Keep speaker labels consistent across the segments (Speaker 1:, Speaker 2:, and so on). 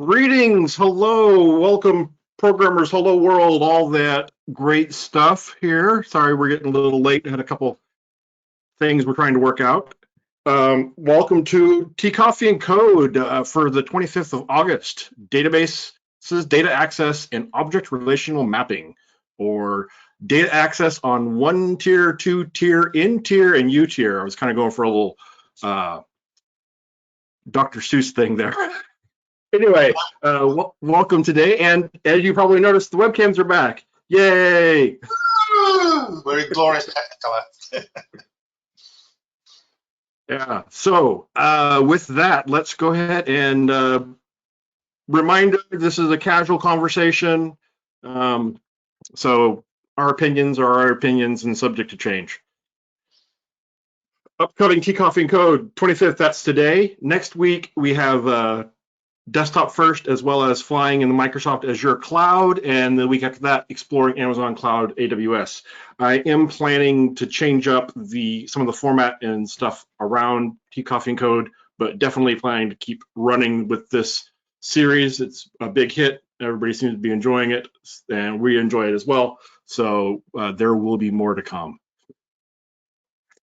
Speaker 1: Greetings, hello, welcome programmers, hello world, all that great stuff here. Sorry we're getting a little late, had a couple things we're trying to work out. Welcome to TCoffeeAndCode for the 25th of August, databases, data access, and object relational mapping, or data access on 1 tier, 2 tier, in tier, and U tier. I was kind of going for a little Dr. Seuss thing there. Anyway, welcome today, and as you probably noticed, the webcams are back. Yay!
Speaker 2: Very glorious technicolor.
Speaker 1: Yeah, so with that, let's go ahead and reminder, this is a casual conversation, so our opinions are our opinions and subject to change. Upcoming TCoffeeAndCode 25th, that's today. Next week, we have desktop first, as well as flying in the Microsoft Azure cloud, and the week after that, exploring Amazon Cloud AWS. I am planning to change up some of the format and stuff around TCoffeeAndCode, but definitely planning to keep running with this series. It's a big hit. Everybody seems to be enjoying it, and we enjoy it as well. So there will be more to come.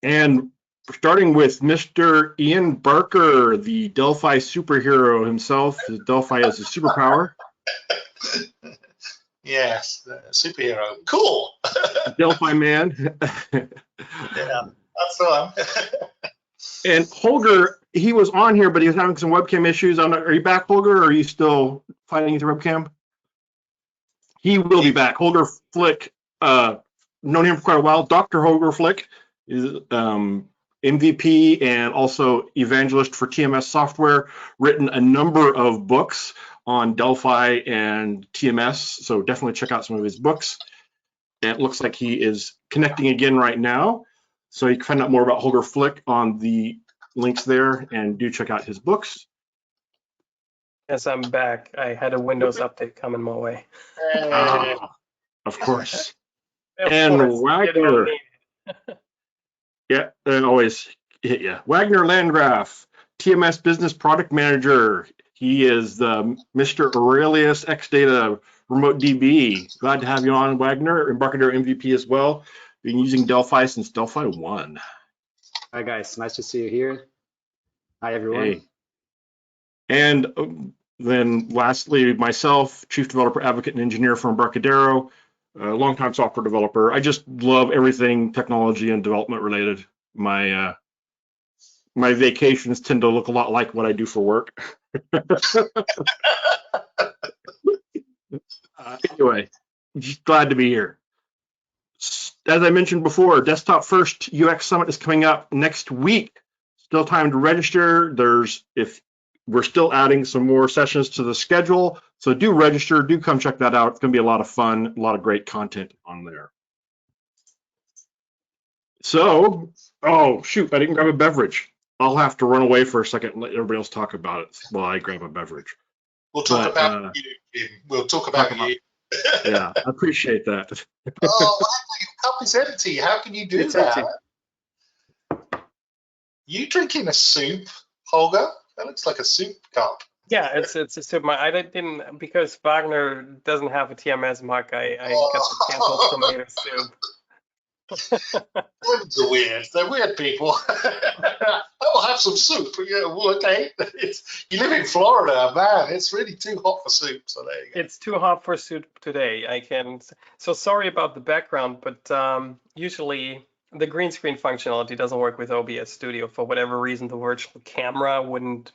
Speaker 1: And starting with Mr. Ian Barker, the Delphi superhero himself. Delphi is a superpower.
Speaker 2: Yes, superhero. Cool.
Speaker 1: Delphi man.
Speaker 2: Yeah, that's the one.
Speaker 1: And Holger, he was on here, but he was having some webcam issues. Are you back, Holger, or are you still fighting with your webcam? He will be back. Holger Flick, known him for quite a while. Dr. Holger Flick is MVP and also evangelist for TMS software, written a number of books on Delphi and TMS, so definitely check out some of his books. And it looks like he is connecting again right now, so you can find out more about Holger Flick on the links there, and do check out his books.
Speaker 3: Yes, I'm back. I had a Windows update coming my way.
Speaker 1: Of course.
Speaker 3: Of
Speaker 1: And
Speaker 3: course,
Speaker 1: Wagner. Yeah, they always hit you. Wagner Landgraf, TMS Business Product Manager. He is the Mr. Aurelius Xdata Remote DB. Glad to have you on, Wagner. Embarcadero MVP as well. Been using Delphi since Delphi 1.
Speaker 4: Hi, guys. Nice to see you here. Hi, everyone.
Speaker 1: Hey. And then lastly, myself, Chief Developer Advocate and Engineer for Embarcadero. Longtime software developer. I just love everything technology and development related. My vacations tend to look a lot like what I do for work. Anyway, just glad to be here. As I mentioned before, Desktop First UX Summit is coming up next week. Still time to register. We're still adding some more sessions to the schedule, so do register, do come check that out. It's going to be a lot of fun, a lot of great content on there. So, oh shoot, I didn't grab a beverage. I'll have to run away for a second and let everybody else talk about it while I grab a beverage.
Speaker 2: We'll talk about you, Jim. We'll talk about you.
Speaker 1: Yeah, I appreciate that.
Speaker 2: Oh, your cup is empty. How can you do that? Empty. You drinking a soup, Holger? That looks like a soup cup.
Speaker 3: Yeah, it's a soup. I didn't, because Wagner doesn't have a TMS mug. I got the cancelled tomato soup.
Speaker 2: They're weird. They're weird people. I'll have some soup. Yeah, well, okay. You live in Florida, man. It's really too hot for soup. So there you go.
Speaker 3: It's too hot for soup today. So sorry about the background, but usually the green screen functionality doesn't work with OBS Studio. For whatever reason, the virtual camera wouldn't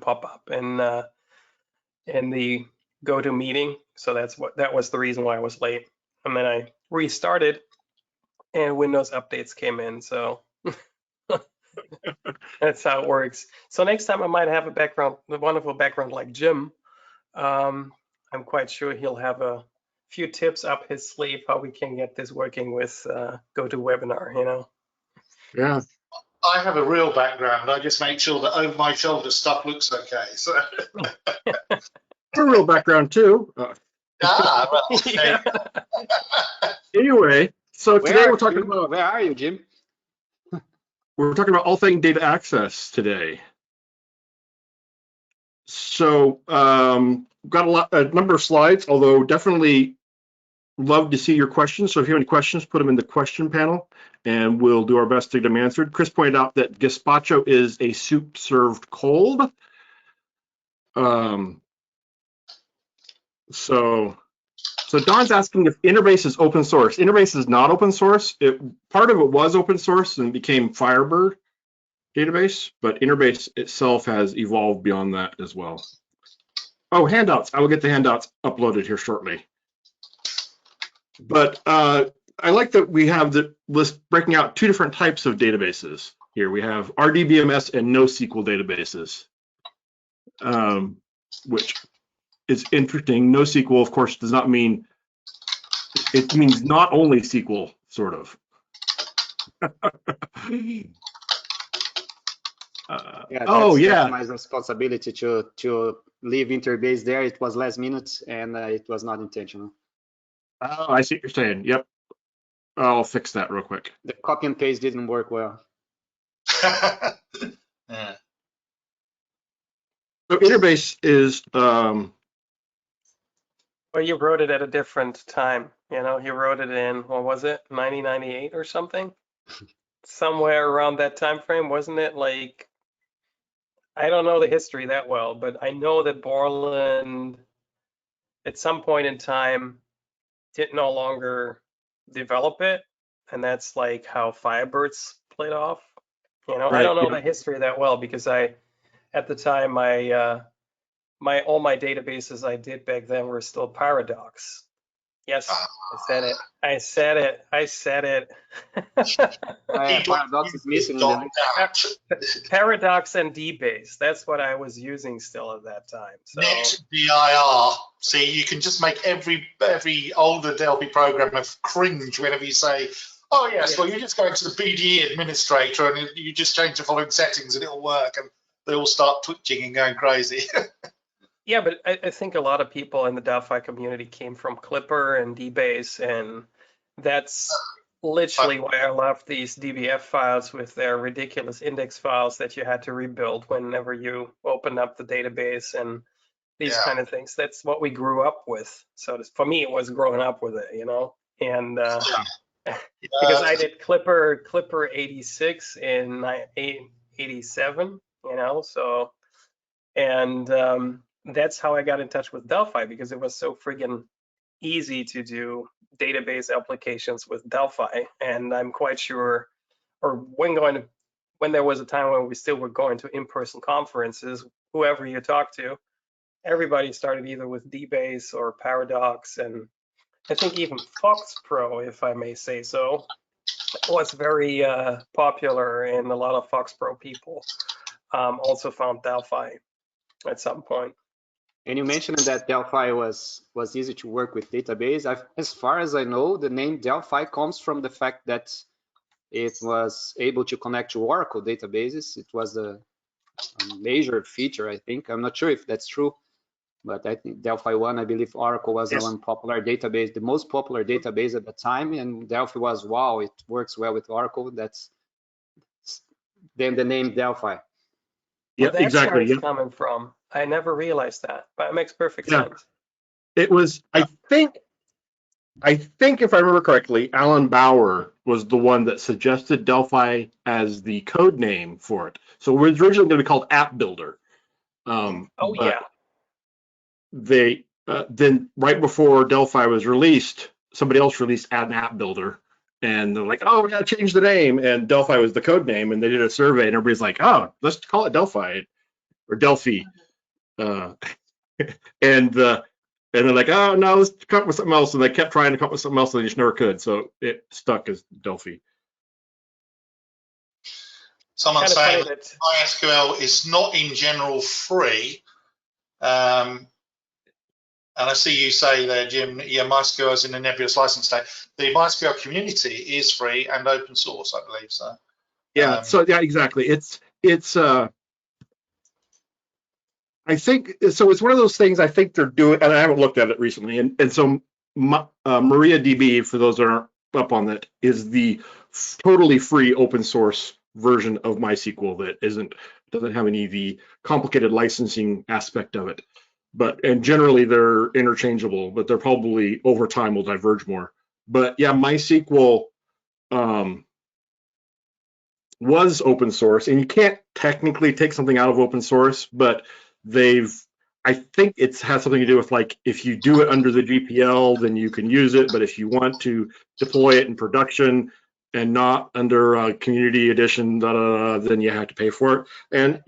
Speaker 3: pop up in the go-to meeting. So that was the reason why I was late. And then I restarted, and Windows updates came in. So that's how it works. So next time I might have a wonderful background like Jim. I'm quite sure he'll have a few tips up his sleeve how we can get this working with GoToWebinar, you know.
Speaker 1: Yeah.
Speaker 2: I have a real background. I just make sure that over my shoulder stuff looks okay. So
Speaker 1: a real background too.
Speaker 2: Well,
Speaker 3: Yeah.
Speaker 1: Anyway, so today we're talking about.
Speaker 4: Where are you, Jim?
Speaker 1: We're talking about all things data access today. So got a number of slides, although definitely love to see your questions. So if you have any questions, put them in the question panel and we'll do our best to get them answered. Chris pointed out that gazpacho is a soup served cold. So Don's asking if Interbase is open source. Interbase is not open source. Part of it was open source and became Firebird database, but Interbase itself has evolved beyond that as well. Oh, handouts. I will get the handouts uploaded here shortly. But I like that we have the list breaking out two different types of databases. Here we have RDBMS and NoSQL databases, which is interesting. NoSQL, of course, does not mean, it means not only SQL, sort of.
Speaker 4: Yeah,
Speaker 1: oh,
Speaker 4: that's
Speaker 1: yeah.
Speaker 4: my responsibility to leave Interbase there. It was last minute and it was not intentional.
Speaker 1: Oh, I see what you're saying. Yep. I'll fix that real quick.
Speaker 4: The copy and paste didn't work well.
Speaker 2: Yeah.
Speaker 1: So Interbase is,
Speaker 3: Well, you wrote it at a different time. You know, you wrote it in, what was it, 1998 or something? Somewhere around that time frame, wasn't it? Like, I don't know the history that well, but I know that Borland at some point in time did no longer develop it, and that's like how Firebird split off. You know, I
Speaker 1: Right,
Speaker 3: don't know
Speaker 1: yeah.
Speaker 3: the history that well because at the time all my databases I did back then were still Paradox. Yes, I said it. I said it. I said it.
Speaker 4: Paradox is missing in the list.
Speaker 3: Paradox and DBase. That's what I was using still at that time. So
Speaker 2: NetDIR. See, you can just make every older Delphi programmer cringe whenever you say, "Oh yes, well you just go into the BDE administrator and you just change the following settings and it'll work," and they all start twitching and going crazy.
Speaker 3: yeah, but I think a lot of people in the Delphi community came from Clipper and DBase, and that's literally why I love these DBF files with their ridiculous index files that you had to rebuild whenever you open up the database and these kind of things. That's what we grew up with. So for me, it was growing up with it, you know, and because I did Clipper 86 in 87, you know, so, and that's how I got in touch with Delphi because it was so friggin' easy to do database applications with Delphi. And I'm quite sure, or when there was a time when we still were going to in-person conferences, whoever you talk to, everybody started either with DBase or Paradox, and I think even Fox Pro, if I may say so, was very popular, and a lot of Fox Pro people also found Delphi at some point.
Speaker 4: And you mentioned that Delphi was easy to work with database. As far as I know, the name Delphi comes from the fact that it was able to connect to Oracle databases. It was a major feature, I think. I'm not sure if that's true, but I think Delphi 1, I believe Oracle was the one popular database, the most popular database at the time, and Delphi was, wow, it works well with Oracle. That's then the name Delphi.
Speaker 1: Yeah,
Speaker 3: well, that's
Speaker 1: exactly.
Speaker 3: where it's coming from. I never realized that, but it makes perfect sense.
Speaker 1: It was, I think if I remember correctly, Alan Bauer was the one that suggested Delphi as the code name for it. So it was originally going to be called App Builder. They then right before Delphi was released, somebody else released an App Builder, and they're like, "Oh, we got to change the name." And Delphi was the code name, and they did a survey, and everybody's like, "Oh, let's call it Delphi or Delphi." And they're like, "Oh no, let's come up with something else." And they kept trying to come up with something else, and they just never could. So it stuck as Delphi.
Speaker 2: Someone saying that MySQL is not in general free. And I see you say there, Jim, yeah, MySQL is in the nebulous license state. The MySQL community is free and open source, I believe. So
Speaker 1: yeah, exactly. It's I think so. It's one of those things I think they're doing, and I haven't looked at it recently. And so MariaDB, for those that aren't up on that, is the totally free open source version of MySQL that doesn't have any of the complicated licensing aspect of it. And generally they're interchangeable, but they're probably over time will diverge more. But yeah, MySQL was open source, and you can't technically take something out of open source, but I think it has something to do with, like, if you do it under the GPL, then you can use it, but if you want to deploy it in production and not under community edition, then you have to pay for it. And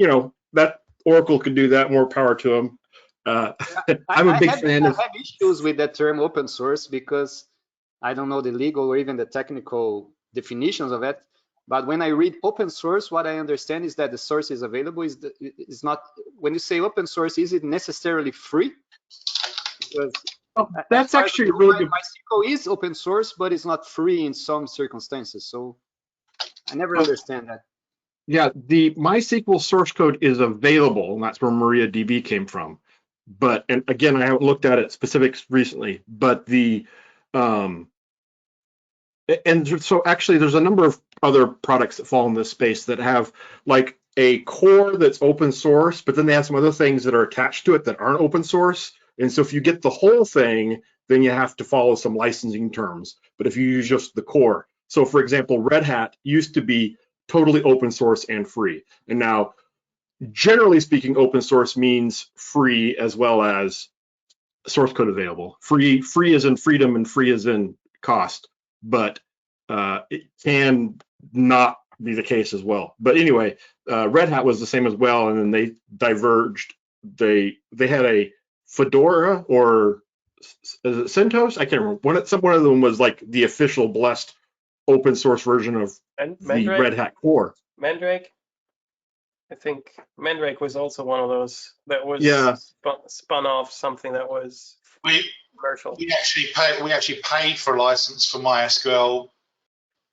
Speaker 1: that Oracle could do that. More power to them. I'm a big fan of.
Speaker 4: I have issues with that term open source because I don't know the legal or even the technical definitions of it. But when I read open source, what I understand is that the source is available. Is not, when you say open source, is it necessarily free? Because
Speaker 1: that's actually really good.
Speaker 4: MySQL is open source, but it's not free in some circumstances. So I never understand that.
Speaker 1: Yeah, the MySQL source code is available, and that's where MariaDB came from. And again, I haven't looked at it specifics recently, but and so actually there's a number of other products that fall in this space that have like a core that's open source, but then they have some other things that are attached to it that aren't open source. And so if you get the whole thing, then you have to follow some licensing terms. But if you use just the core, so for example, Red Hat used to be totally open source and free. And now, generally speaking, open source means free as well as source code available. Free as in freedom and free as in cost. But it can not be the case as well. But anyway, Red Hat was the same as well, and then they diverged. They had a Fedora or is it CentOS? I can't remember. One of them was like the official blessed open source version of the Red Hat core.
Speaker 3: Mandrake. I think Mandrake was also one of those that was spun off something that was commercial.
Speaker 2: We actually paid for a license for MySQL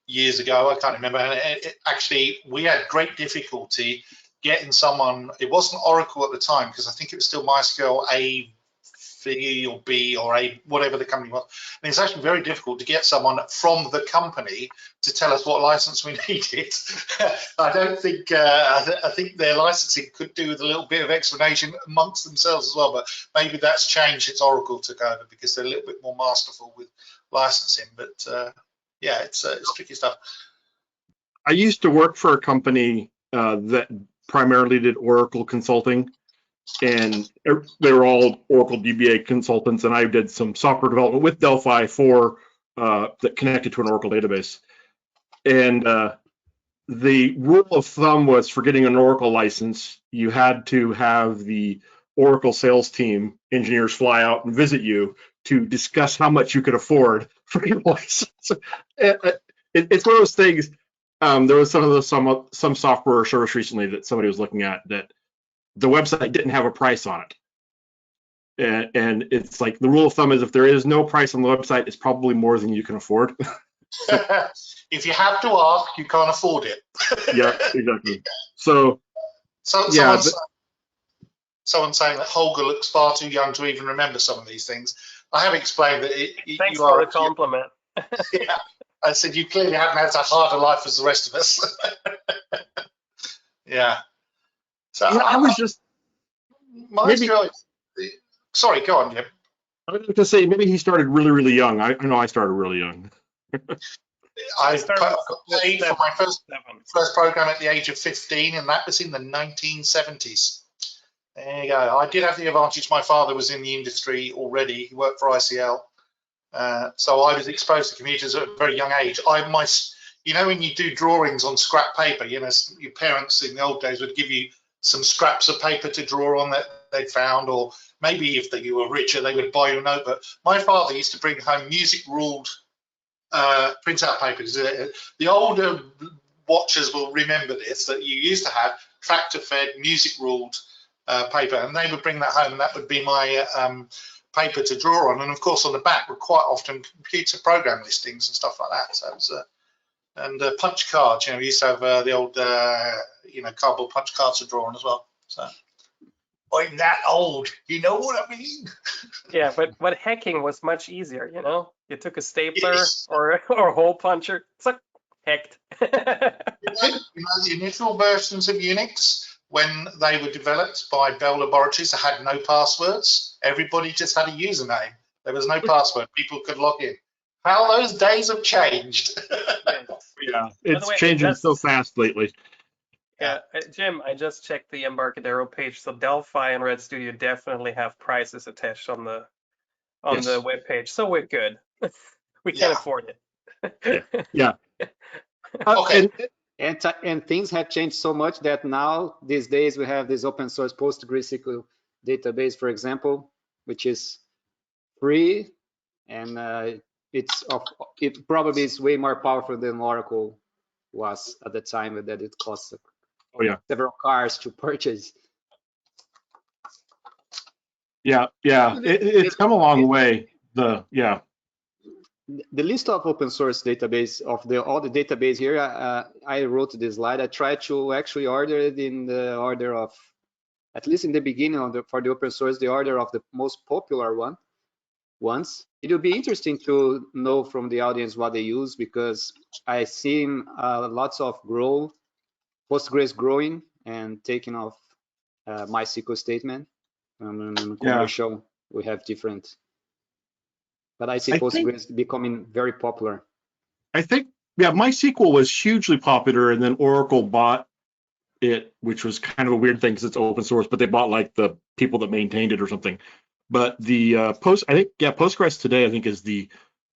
Speaker 2: years ago. I can't remember. And actually, we had great difficulty getting someone. It wasn't Oracle at the time because I think it was still MySQL A, V or B or A, whatever the company was. And it's actually very difficult to get someone from the company to tell us what license we needed. I don't think, I think their licensing could do with a little bit of explanation amongst themselves as well, but maybe that's changed since Oracle took over because they're a little bit more masterful with licensing. But yeah, it's tricky stuff.
Speaker 1: I used to work for a company that primarily did Oracle consulting, and they were all Oracle DBA consultants, and I did some software development with Delphi that connected to an Oracle database. And the rule of thumb was, for getting an Oracle license, you had to have the Oracle sales team engineers fly out and visit you to discuss how much you could afford for your license. It's one of those things. There was some software or service recently that somebody was looking at that the website didn't have a price on it. And it's like the rule of thumb is if there is no price on the website, it's probably more than you can afford.
Speaker 2: If you have to ask, you can't afford it.
Speaker 1: Yeah, exactly. So
Speaker 2: yeah, someone's saying that Holger looks far too young to even remember some of these things. I have explained that
Speaker 3: Thanks for the compliment.
Speaker 2: Yeah, I said you clearly haven't had a harder life as the rest of us. Yeah. So
Speaker 1: yeah, I was just
Speaker 2: sorry, go on, Jim.
Speaker 1: I was going to say maybe he started really, really young. I know I started really young.
Speaker 2: I paid for my first program at the age of 15, and that was in the 1970s. There you go. I did have the advantage. My father was in the industry already. He worked for ICL. So I was exposed to computers at a very young age. You know, when you do drawings on scrap paper, you know, your parents in the old days would give you some scraps of paper to draw on that they'd found, or maybe if you were richer, they would buy you a notebook. My father used to bring home music-ruled printout papers. The older watchers will remember this, that you used to have tractor-fed, music-ruled paper, and they would bring that home, and that would be my paper to draw on. And of course, on the back were quite often computer program listings and stuff like that. So it was, and punch cards. You know, we used to have the old, cardboard punch cards to draw on as well. So I'm that old, you know what I mean?
Speaker 3: Yeah, but hacking was much easier. You know, you took a stapler or a hole puncher. It's like hacked.
Speaker 2: The initial versions of Unix, when they were developed by Bell Laboratories, had no passwords. Everybody just had a username. There was no password. People could log in. How those days have changed.
Speaker 1: Yeah,
Speaker 3: By the
Speaker 1: it's
Speaker 3: way,
Speaker 1: changing so fast lately.
Speaker 3: Yeah, Jim, I just checked the Embarcadero page. So Delphi and Red Studio definitely have prices attached on the
Speaker 1: Yes.
Speaker 3: web page. So we're good. We can
Speaker 2: Yeah.
Speaker 3: afford it.
Speaker 1: Yeah.
Speaker 2: Okay.
Speaker 4: And things have changed so much that now these days we have this open source PostgreSQL database, for example, which is free, and it probably is way more powerful than Oracle was at the time that it cost several cars to purchase.
Speaker 1: Yeah. It's come a long way. The
Speaker 4: list of open source database of all the database here, I wrote this slide. I tried to actually order it in the order of, at least in the beginning for the open source, the order of the most popular ones. It will be interesting to know from the audience what they use, because I seen lots of Postgres growing and taking off MySQL statement. Commercial, we have different. But I see Postgres becoming very popular.
Speaker 1: I think, MySQL was hugely popular, and then Oracle bought it, which was kind of a weird thing because it's open source, but they bought like the people that maintained it or something. But the Postgres today, I think, is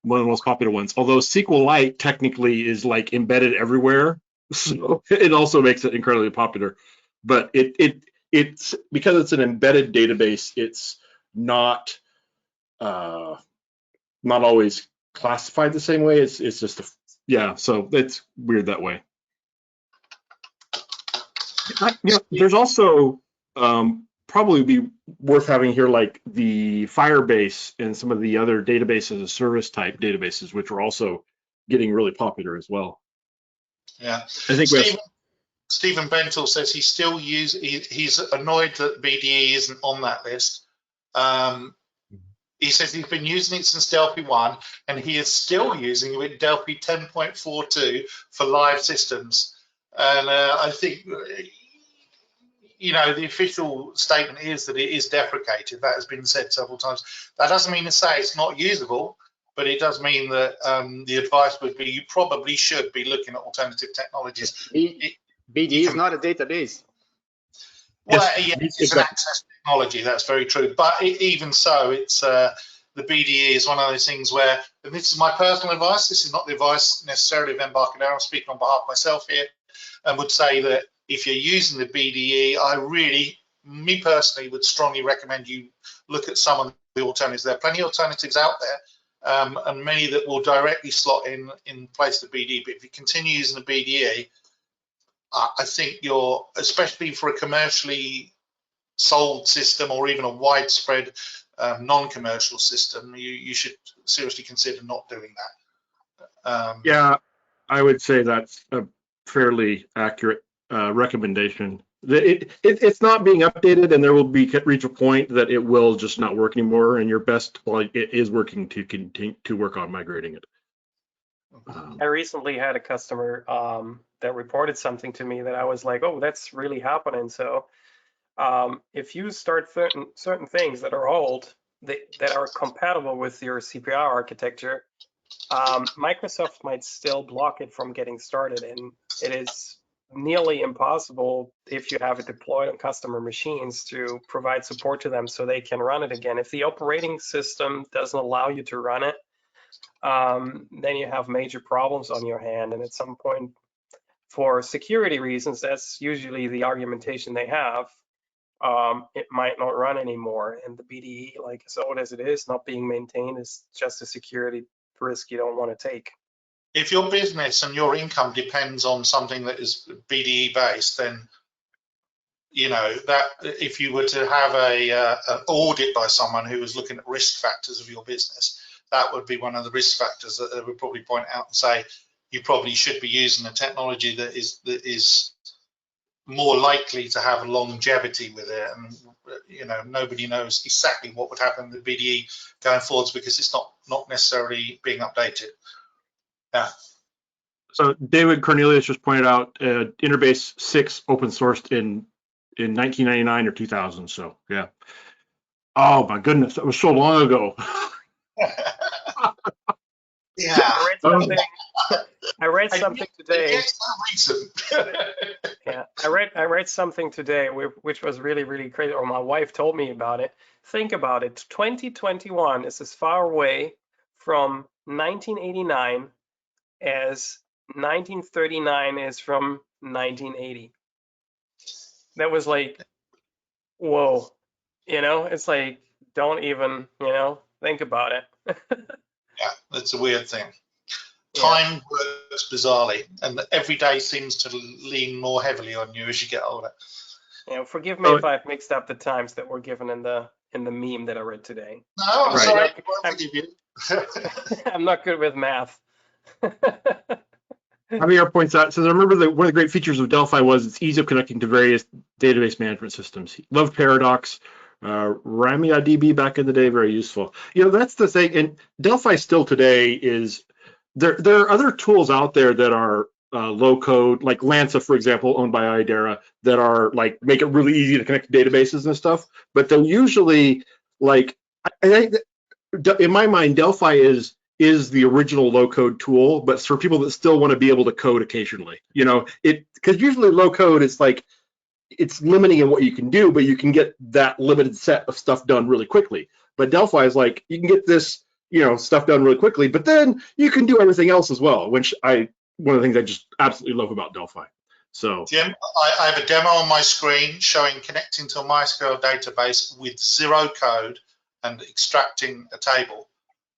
Speaker 1: one of the most popular ones. Although SQLite technically is like embedded everywhere, so it also makes it incredibly popular. But it's because it's an embedded database, it's not always classified the same way. It's just so it's weird that way. There's also probably be worth having here, like the Firebase and some of the other database as a service type databases, which are also getting really popular as well.
Speaker 2: Yeah,
Speaker 1: I think
Speaker 2: Stephen Bentel says he's annoyed that BDE isn't on that list. He says he's been using it since Delphi 1, and he is still using it with Delphi 10.42 for live systems. And I think, the official statement is that it is deprecated. That has been said several times. That doesn't mean to say it's not usable, but it does mean that the advice would be you probably should be looking at alternative technologies.
Speaker 4: BDE is not a database.
Speaker 2: Well,
Speaker 1: yes,
Speaker 2: it's an access technology. That's very true. But even so, it's the BDE is one of those things where, and this is my personal advice. This is not the advice necessarily of Embarcadero. I'm speaking on behalf of myself here, and would say that if you're using the BDE, me personally, would strongly recommend you look at some of the alternatives. There are plenty of alternatives out there, and many that will directly slot in place of BDE. But if you continue using the BDE, I think especially for a commercially sold system or even a widespread non-commercial system, you should seriously consider not doing that.
Speaker 1: I would say that's a fairly accurate recommendation. It's not being updated, and there will reach a point that it will just not work anymore, and your best it is working to continue to work on migrating it.
Speaker 3: I recently had a customer that reported something to me that I was like, oh, that's really happening. So if you start certain things that are old, that are compatible with your CPR architecture, Microsoft might still block it from getting started. And it is nearly impossible, if you have it deployed on customer machines, to provide support to them so they can run it again. If the operating system doesn't allow you to run it, then you have major problems on your hand. And at some point, for security reasons, that's usually the argumentation they have. It might not run anymore. And the BDE, like as old as it is, not being maintained, is just a security risk you don't want to take.
Speaker 2: If your business and your income depends on something that is BDE based, then that if you were to have an audit by someone who was looking at risk factors of your business, that would be one of the risk factors that they would probably point out and say you probably should be using a technology that is more likely to have longevity with it. And nobody knows exactly what would happen with BDE going forwards because it's not necessarily being updated. Yeah.
Speaker 1: So David Cornelius just pointed out Interbase 6 open sourced in 1999 or 2000. So yeah. Oh my goodness, that was so long ago.
Speaker 2: Yeah.
Speaker 3: I read something today.
Speaker 2: It's not recent.
Speaker 3: Yeah, I read something today which was really, really crazy, or my wife told me about it. Think about it. 2021 is as far away from 1989 as 1939 is from 1980. That was like, whoa, it's like, don't even, think about it.
Speaker 2: Yeah, that's a weird thing.
Speaker 3: Yeah.
Speaker 2: Time works bizarrely, and every day seems to lean more heavily on you as you get older.
Speaker 3: Forgive me if I've mixed up the times that were given in the meme that I read today.
Speaker 2: No, I'm sorry. I forgive you.
Speaker 3: I'm not good with math.
Speaker 1: Javier points out, so I remember one of the great features of Delphi was its ease of connecting to various database management systems. He loved Paradox, RamiaDB back in the day, very useful. That's the thing, and Delphi still today is, there are other tools out there that are low code, like Lanza, for example, owned by Idera, that are like, make it really easy to connect to databases and stuff, but they're usually like, I think in my mind, Delphi is the original low code tool, but for people that still want to be able to code occasionally, because usually low code is like, it's limiting in what you can do, but you can get that limited set of stuff done really quickly. But Delphi is like, you can get this, stuff done really quickly, but then you can do everything else as well, which one of the things I just absolutely love about Delphi. So
Speaker 2: Jim, I have a demo on my screen showing connecting to a MySQL database with zero code and extracting a table.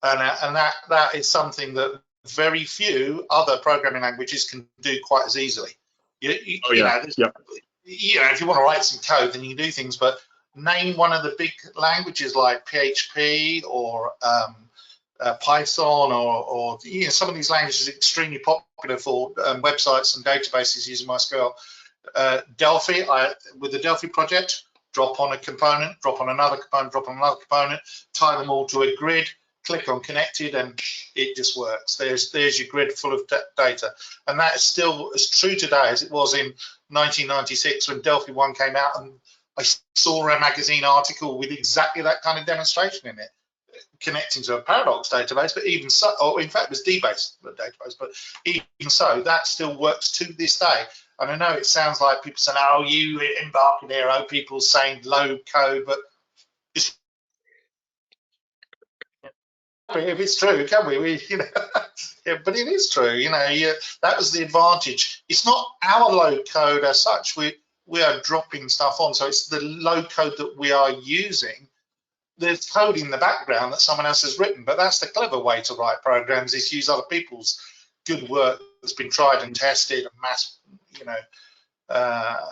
Speaker 2: And that is something that very few other programming languages can do quite as easily. If you want to write some code, then you can do things, but name one of the big languages like PHP or Python or some of these languages are extremely popular for websites and databases using MySQL. Delphi, with the Delphi project, drop on a component, drop on another component, drop on another component, tie them all to a grid, click on connected, and it just works. There's your grid full of data. And that is still as true today as it was in 1996 when Delphi 1 came out, and I saw a magazine article with exactly that kind of demonstration in it, connecting to a Paradox database, but even so, or in fact it was DBase database, but even so, that still works to this day. And I know it sounds like people saying, oh, you Embarcadero, people saying low code, but if it's true, can we yeah, but it is true, that was the advantage. It's not our low code as such, we are dropping stuff on, so it's the low code that we are using. There's code in the background that someone else has written, but that's the clever way to write programs, is use other people's good work that's been tried and tested and mass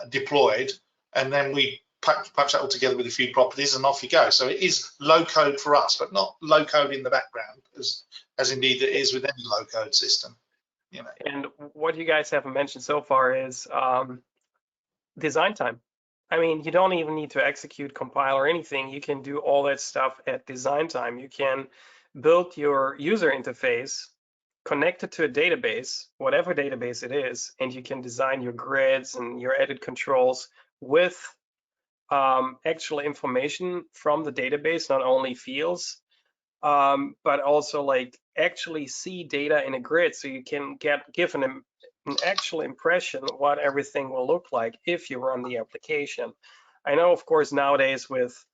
Speaker 2: deployed, and then we patch that all together with a few properties and off you go. So it is low code for us, but not low code in the background, as indeed it is with any low code system.
Speaker 3: And what you guys haven't mentioned so far is design time. I mean, you don't even need to execute, compile, or anything. You can do all that stuff at design time. You can build your user interface, connect it to a database, whatever database it is, and you can design your grids and your edit controls with actual information from the database, not only fields, but also like actually see data in a grid, so you can give an actual impression of what everything will look like if you run the application. I know, of course, nowadays with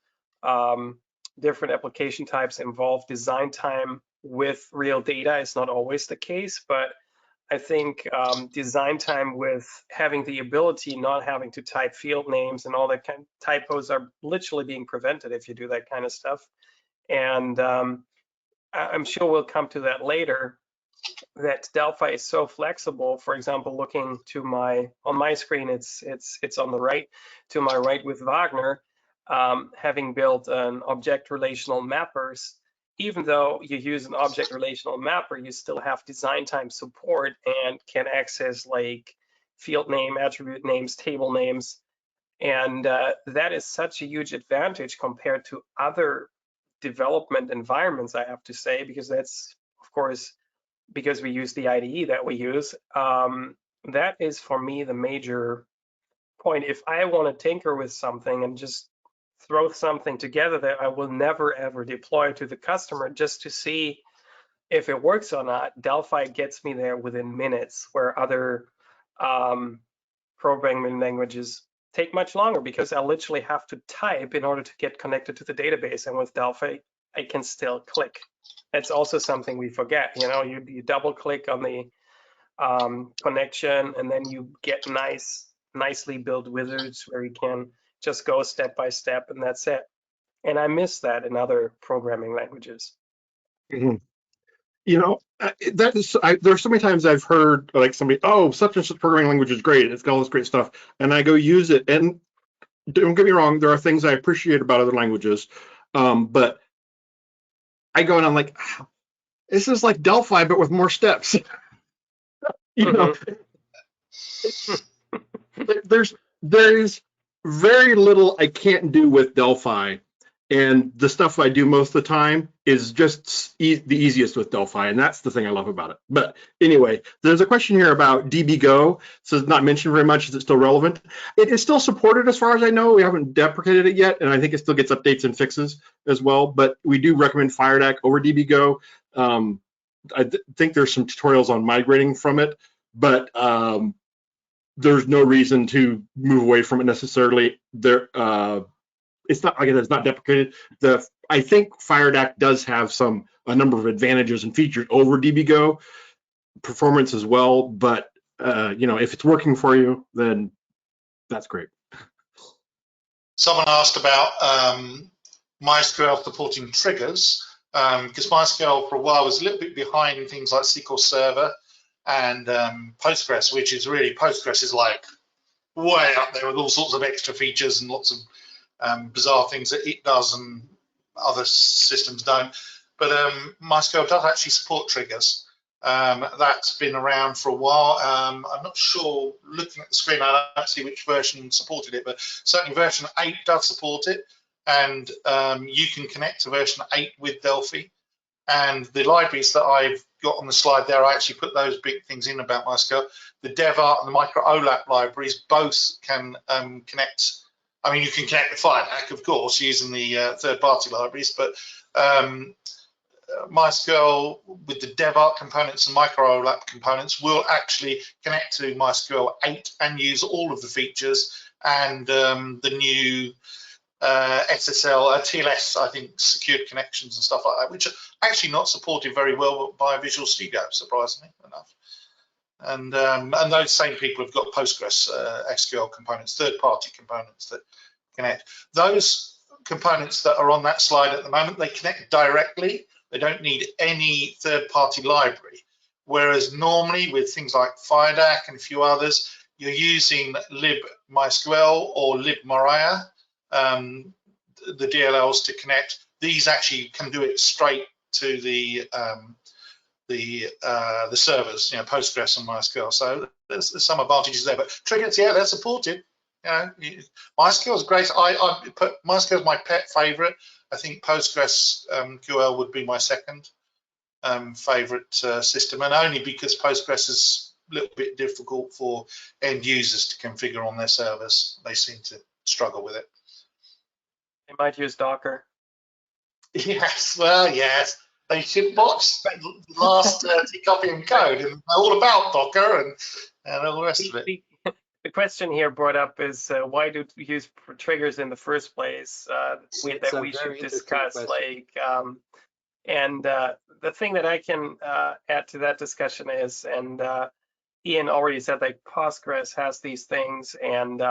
Speaker 3: different application types involve design time with real data is not always the case, but I think design time with having the ability, not having to type field names and all that kind of typos are literally being prevented if you do that kind of stuff. And I'm sure we'll come to that later, that Delphi is so flexible. For example, looking to on my screen, it's on the right, to my right with Wagner, having built an object relational mappers. Even though you use an object relational mapper, you still have design time support and can access like field name, attribute names, table names. And that is such a huge advantage compared to other development environments, I have to say, because that's, of course, because we use the IDE that we use. That is for me the major point. If I want to tinker with something and just throw something together that I will never ever deploy to the customer just to see if it works or not, Delphi gets me there within minutes, where other programming languages take much longer because I literally have to type in order to get connected to the database. And with Delphi, I can still click. That's also something we forget. You know, you double click on the connection, and then you get nicely built wizards where you can just go step by step, and that's it. And I miss that in other programming languages.
Speaker 1: Mhm. You know, that is, there's so many times I've heard like somebody, oh, such and such programming language is great. It's got all this great stuff. And I go use it. And don't get me wrong, there are things I appreciate about other languages. But I go and I'm like, this is like Delphi, but with more steps. You know, there's very little I can't do with Delphi, and the stuff I do most of the time is just the easiest with Delphi, and that's the thing I love about it. But anyway, there's a question here about DBGo. So it's not mentioned very much. Is it still relevant? It is still supported as far as I know. We haven't deprecated it yet, and I think it still gets updates and fixes as well. But we do recommend FireDAC over DBGo. I think there's some tutorials on migrating from it, but there's no reason to move away from it necessarily. There, it's not like it's not deprecated. I think FireDAC does have a number of advantages and features over DBGo, performance as well. But you know, if it's working for you, then that's great.
Speaker 2: Someone asked about MySQL supporting triggers, because MySQL for a while was a little bit behind things like SQL Server and Postgres, which is really, Postgres is like way up there with all sorts of extra features and lots of bizarre things that it does and other systems don't. But MySQL does actually support triggers. That's been around for a while. I'm not sure, looking at the screen, I don't see which version supported it, but certainly version 8 does support it. And you can connect to version 8 with Delphi. And the libraries that I've got on the slide there, I actually put those big things in about MySQL. The DevArt and the MicroOLAP libraries both can connect. I mean, you can connect the FireDAC, of course, using the third-party libraries, but MySQL with the DevArt components and MicroOLAP components will actually connect to MySQL 8 and use all of the features and the new SSL, TLS, I think, secured connections and stuff like that, which are actually not supported very well by Visual Studio, surprisingly enough. And those same people have got Postgres SQL components, third-party components that connect. Those components that are on that slide at the moment, they connect directly. They don't need any third-party library. Whereas normally with things like FireDAC and a few others, you're using libmysql or libmariah, the DLLs to connect. These actually can do it straight to the servers, you know, Postgres and MySQL. So there's some advantages there. But triggers, yeah, they're supported. You know, MySQL is great. I put MySQL is my pet favorite. I think Postgres QL would be my second favorite system, and only because Postgres is a little bit difficult for end users to configure on their servers. They seem to struggle with it.
Speaker 3: They might use Docker.
Speaker 2: Yes, well, yes. They should watch the last TCoffeeAndCode and know all about Docker and all the rest of it.
Speaker 3: The question here brought up is why do we use triggers in the first place? That we should discuss. Like, and the thing that I can add to that discussion is, and Ian already said, like Postgres has these things, and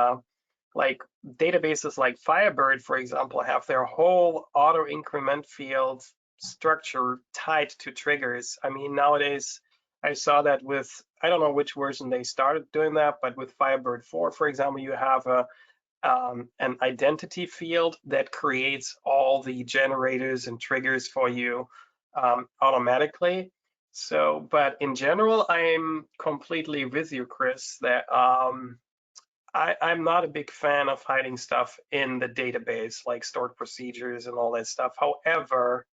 Speaker 3: like databases like Firebird, for example, have their whole auto increment field structure tied to triggers. I mean, nowadays I saw that with, I don't know which version they started doing that, but with Firebird 4, for example, you have an identity field that creates all the generators and triggers for you automatically. So, but in general, I'm completely with you, Chris, that I'm not a big fan of hiding stuff in the database, like stored procedures and all that stuff. However,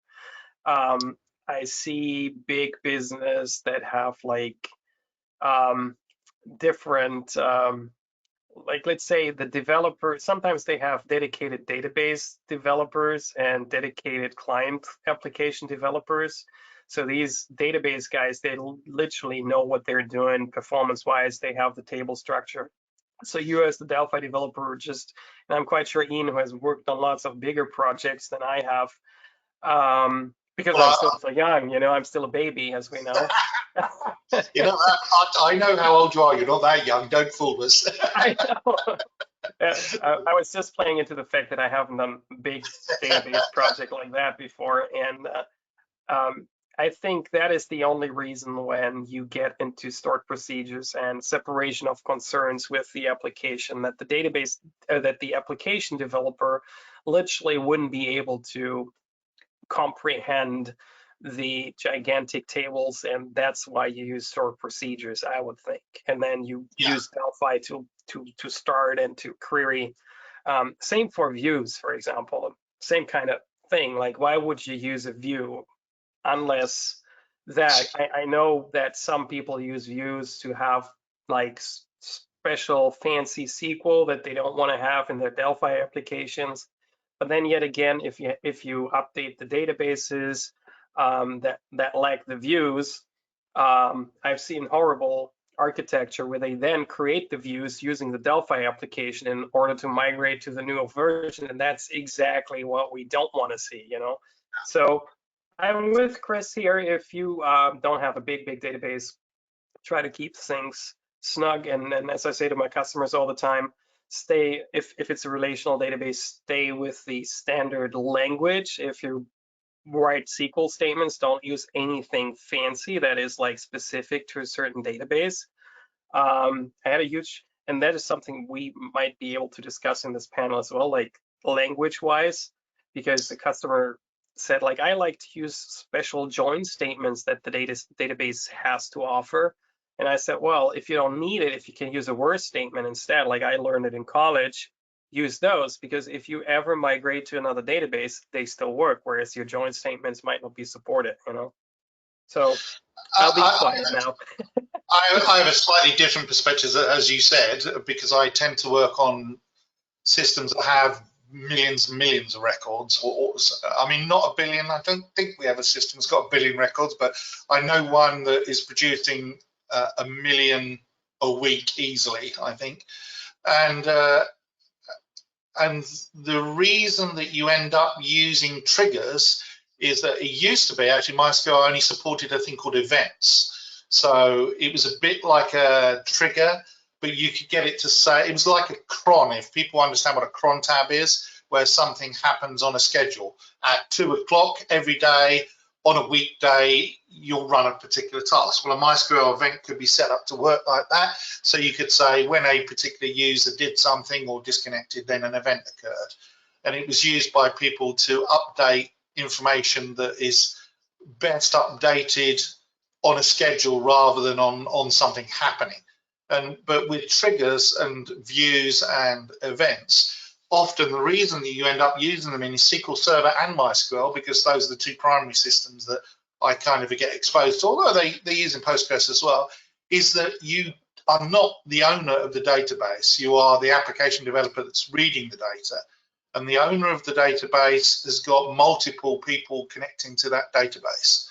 Speaker 3: I see big business that have like different, like let's say the developer, sometimes they have dedicated database developers and dedicated client application developers. So these database guys, they literally know what they're doing performance-wise. They have the table structure. So you as the Delphi developer, just, and I'm quite sure Ian, who has worked on lots of bigger projects than I have, because I'm still so young, I'm still a baby, as we know.
Speaker 2: I know how old you are. You're not that young. Don't fool us.
Speaker 3: I know. I was just playing into the fact that I haven't done a big database project like that before, and I think that is the only reason when you get into stored procedures and separation of concerns with the application, that the database, that the application developer literally wouldn't be able to comprehend the gigantic tables, and that's why you use stored procedures, I would think. And then you use Delphi to start and to query. Same for views, for example, same kind of thing. Like, why would you use a view unless that I know that some people use views to have like special fancy SQL that they don't want to have in their Delphi applications. But then yet again, if you update the databases that lack the views, I've seen horrible architecture where they then create the views using the Delphi application in order to migrate to the newer version, and that's exactly what we don't want to see, So I'm with Chris here. If you don't have a big database, try to keep things snug, and as I say to my customers all the time, stay, if it's a relational database, stay with the standard language. If you write SQL statements, don't use anything fancy that is like specific to a certain database. I had a huge, and that is something we might be able to discuss in this panel as well, like language wise, because the customer said, like, I like to use special join statements that the database has to offer. And I said, well, if you don't need it, if you can use a word statement instead, like I learned it in college, use those, because if you ever migrate to another database, they still work, whereas your join statements might not be supported, So I'll be quiet now.
Speaker 2: I have a slightly different perspective, as you said, because I tend to work on systems that have millions and millions of records. I mean, not a billion. I don't think we have a system that's got a billion records, but I know one that is producing 1 million a week easily, I think. And the reason that you end up using triggers is that it used to be, actually, MySQL only supported a thing called events. So it was a bit like a trigger, but you could get it to say, it was like a cron, if people understand what a cron tab is, where something happens on a schedule. At 2 o'clock every day, on a weekday, you'll run a particular task. Well, a MySQL event could be set up to work like that. So you could say when a particular user did something or disconnected, then an event occurred. And it was used by people to update information that is best updated on a schedule rather than on something happening. But with triggers and views and events, often the reason that you end up using them in SQL Server and MySQL, because those are the two primary systems that I kind of get exposed to, although they use in Postgres as well, is that you are not the owner of the database. You are the application developer that's reading the data. And the owner of the database has got multiple people connecting to that database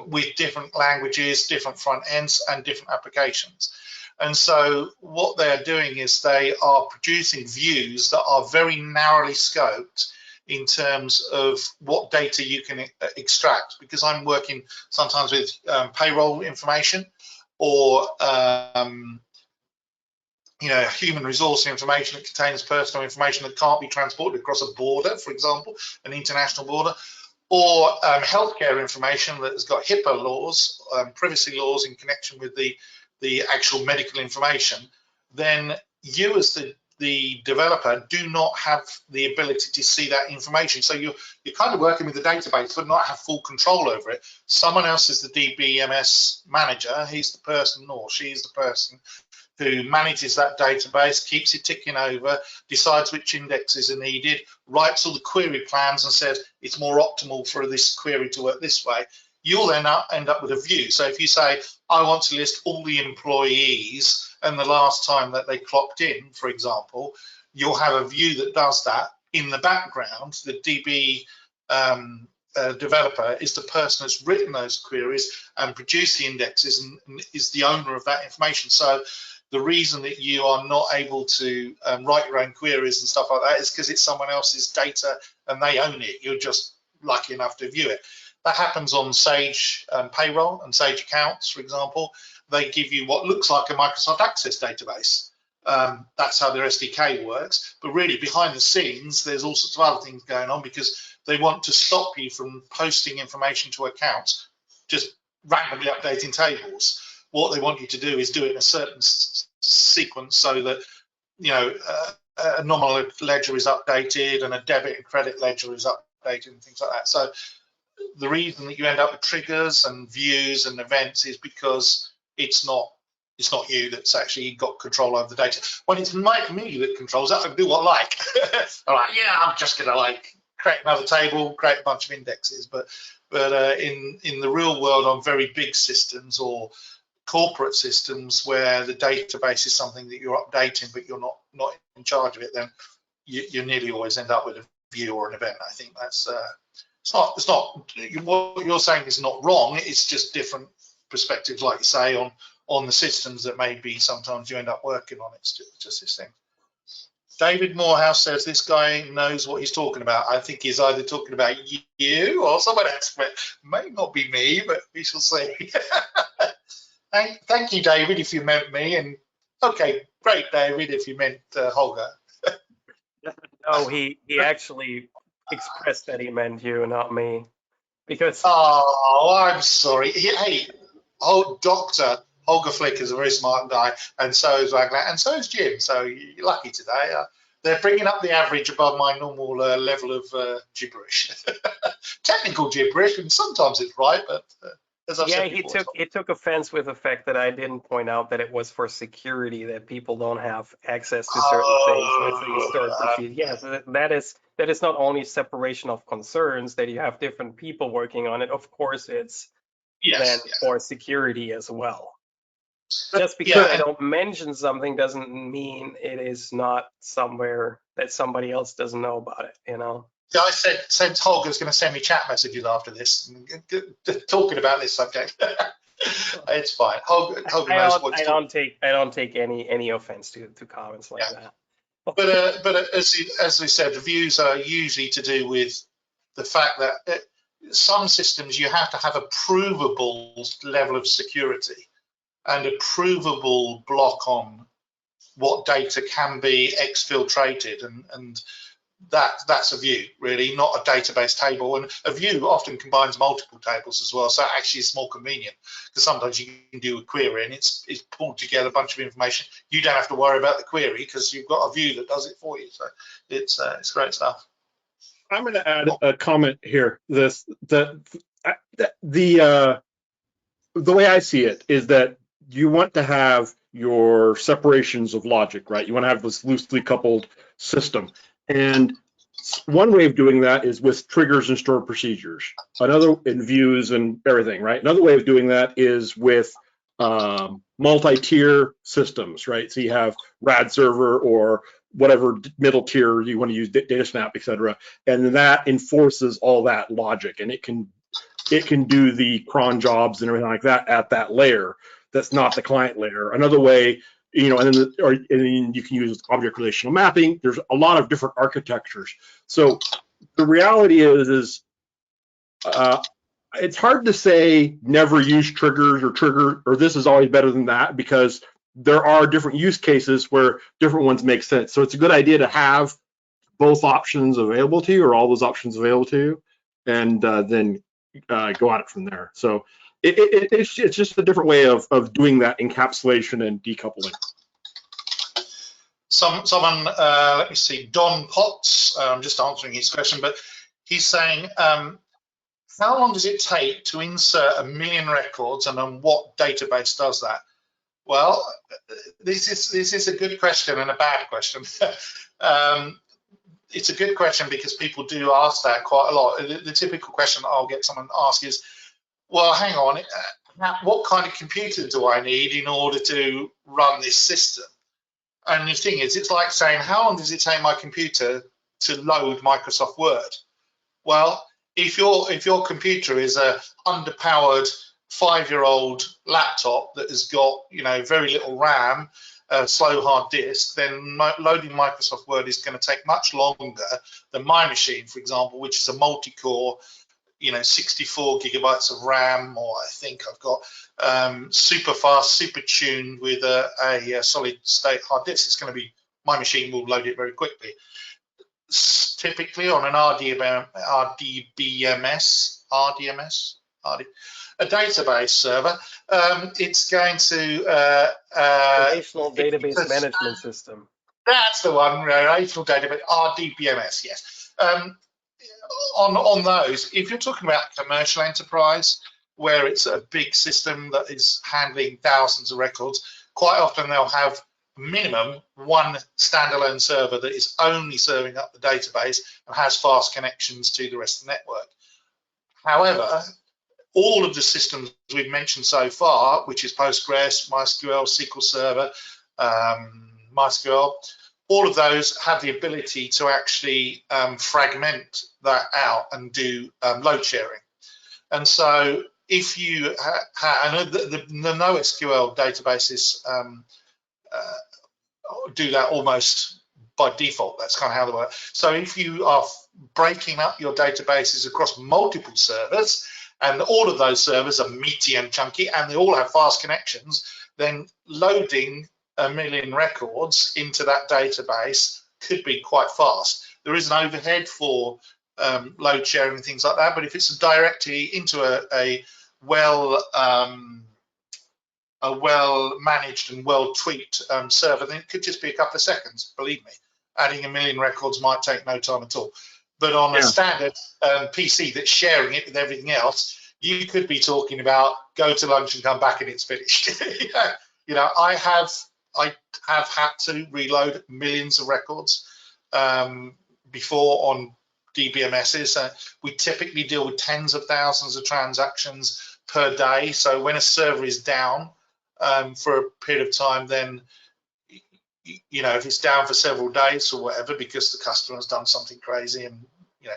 Speaker 2: with different languages, different front ends, and different applications. And so what they're doing is they are producing views that are very narrowly scoped in terms of what data you can extract, because I'm working sometimes with payroll information or human resource information that contains personal information that can't be transported across a border, for example, an international border, or healthcare information that has got HIPAA laws, privacy laws in connection with the actual medical information. Then you as the developer do not have the ability to see that information. So you're kind of working with the database but not have full control over it. Someone else is the RDBMS manager. He's the person, or she's the person who manages that database, keeps it ticking over, decides which indexes are needed, writes all the query plans and says it's more optimal for this query to work this way. you'll then end up with a view. So if you say, I want to list all the employees and the last time that they clocked in, for example, you'll have a view that does that. In the background, the DB developer is the person that's written those queries and produced the indexes and is the owner of that information. So the reason that you are not able to write your own queries and stuff like that is because it's someone else's data and they own it. You're just lucky enough to view it. That happens on Sage payroll and Sage accounts, for example. They give you what looks like a Microsoft Access database. That's how their SDK works. But really, behind the scenes, there's all sorts of other things going on because they want to stop you from posting information to accounts, just randomly updating tables. What they want you to do is do it in a certain sequence so that, you know, a nominal ledger is updated and a debit and credit ledger is updated and things like that. So the reason that you end up with triggers and views and events is because it's not you that's actually got control over the data. When it's me that controls that, I can do what I like. I'm like, yeah, I'm just gonna like create another table, create a bunch of indexes. But in the real world, on very big systems or corporate systems where the database is something that you're updating, but you're not in charge of it, then you nearly always end up with a view or an event. I think that's it's not what you're saying is not wrong. It's just different perspectives, like you say, on the systems that maybe sometimes you end up working on. It's just this thing. David Morehouse says this guy knows what he's talking about. I think he's either talking about you or someone else, but may not be me, but we shall see. Thank you, David, if you meant me, and okay, great, David, if you meant Holger.
Speaker 3: No, he actually expressed that he meant you, not me, because.
Speaker 2: Oh, I'm sorry. Hey, Dr. Holger Flick is a very smart guy, and so is Wagner, and so is Jim. So you're lucky today. They're bringing up the average above my normal level of gibberish. Technical gibberish, and sometimes it's right, but as I've said before,
Speaker 3: he took offense with the fact that I didn't point out that it was for security, that people don't have access to certain things with the stored procedure. Yes, that is not only separation of concerns, that you have different people working on it. Of course, it's for security as well. Just because I don't mention something doesn't mean it is not somewhere that somebody else doesn't know about it, you know?
Speaker 2: Yeah, I said Holger's going to send me chat messages after this, talking about this subject. It's fine. Holger knows what's going on.
Speaker 3: I don't take any offense to comments like that.
Speaker 2: But as we said, the views are usually to do with the fact that some systems you have to have a provable level of security and a provable block on what data can be exfiltrated, and that's a view, really, not a database table. And a view often combines multiple tables as well, so actually it's more convenient because sometimes you can do a query and it's pulled together a bunch of information. You don't have to worry about the query because you've got a view that does it for you. So it's great stuff.
Speaker 1: I'm going to add a comment here. The way I see it is that you want to have your separations of logic, right? You want to have this loosely coupled system. And one way of doing that is with triggers and stored procedures, another in views and everything, right? Another way of doing that is with multi-tier systems, right? So you have RAD server or whatever middle tier you want to use, data snap, et cetera. And then that enforces all that logic, and it can do the cron jobs and everything like that at that layer. That's not the client layer. Another way, you know, and then you can use object relational mapping. There's a lot of different architectures. So the reality is it's hard to say never use triggers or this is always better than that, because there are different use cases where different ones make sense. So it's a good idea to have both options available to you, or all those options available to you, and then go at it from there. So it's just a different way of doing that encapsulation and decoupling.
Speaker 2: Someone, let me see, Don Potts, I'm just answering his question, but he's saying, how long does it take to insert 1 million records, and on what database does that? Well, this is a good question and a bad question. It's a good question because people do ask that quite a lot. The typical question I'll get someone ask is, well, hang on, what kind of computer do I need in order to run this system? And the thing is, it's like saying, how long does it take my computer to load Microsoft Word? Well, if your computer is a underpowered 5-year-old laptop that has got, you know, very little RAM, a slow hard disk, then loading Microsoft Word is going to take much longer than my machine, for example, which is a multi-core, you know, 64 gigabytes of RAM, or I think I've got super fast, super tuned with a solid state hard disk. It's going to be, my machine will load it very quickly. Typically on an RDBMS, a database server, it's going to
Speaker 3: Relational database management system.
Speaker 2: That's the one, relational database, RDBMS, yes. On those, if you're talking about commercial enterprise, where it's a big system that is handling thousands of records, quite often they'll have minimum one standalone server that is only serving up the database and has fast connections to the rest of the network. However, all of the systems we've mentioned so far, which is Postgres, MySQL, SQL Server, MySQL, all of those have the ability to actually fragment that out and do load sharing. And so if you the NoSQL databases do that almost by default. That's kind of how they work. So if you are breaking up your databases across multiple servers, and all of those servers are meaty and chunky, and they all have fast connections, then loading 1 million records into that database could be quite fast. There is an overhead for load sharing and things like that, but if it's directly into a well managed and well tweaked server, then it could just be a couple of seconds. Believe me, adding 1 million records might take no time at all. But on a standard PC that's sharing it with everything else, you could be talking about go to lunch and come back and it's finished. You know, I have had to reload millions of records before on DBMSs. We typically deal with tens of thousands of transactions per day. So when a server is down for a period of time, then, you know, if it's down for several days or whatever because the customer has done something crazy, and, you know,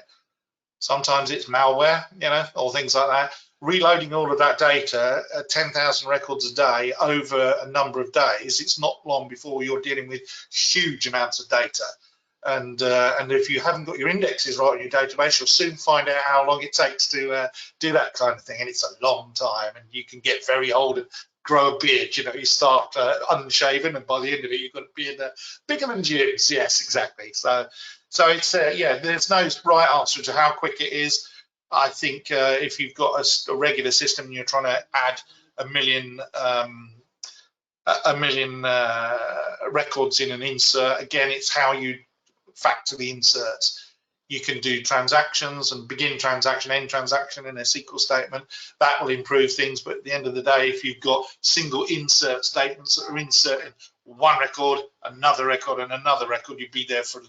Speaker 2: sometimes it's malware, you know, or things like that, reloading all of that data at 10,000 records a day over a number of days, it's not long before you're dealing with huge amounts of data. And if you haven't got your indexes right in your database, you'll soon find out how long it takes to do that kind of thing. And it's a long time, and you can get very old and grow a beard. You know, you start unshaven, and by the end of it, you've got a beard bigger than Jim's. Yes, exactly. So it's yeah, there's no right answer to how quick it is. I think if you've got a regular system and you're trying to add 1 million records in an insert, again, it's how you factor the inserts. You can do transactions and begin transaction, end transaction in a SQL statement. That will improve things, but at the end of the day, if you've got single insert statements that are inserting one record, another record, and another record, you'd be there for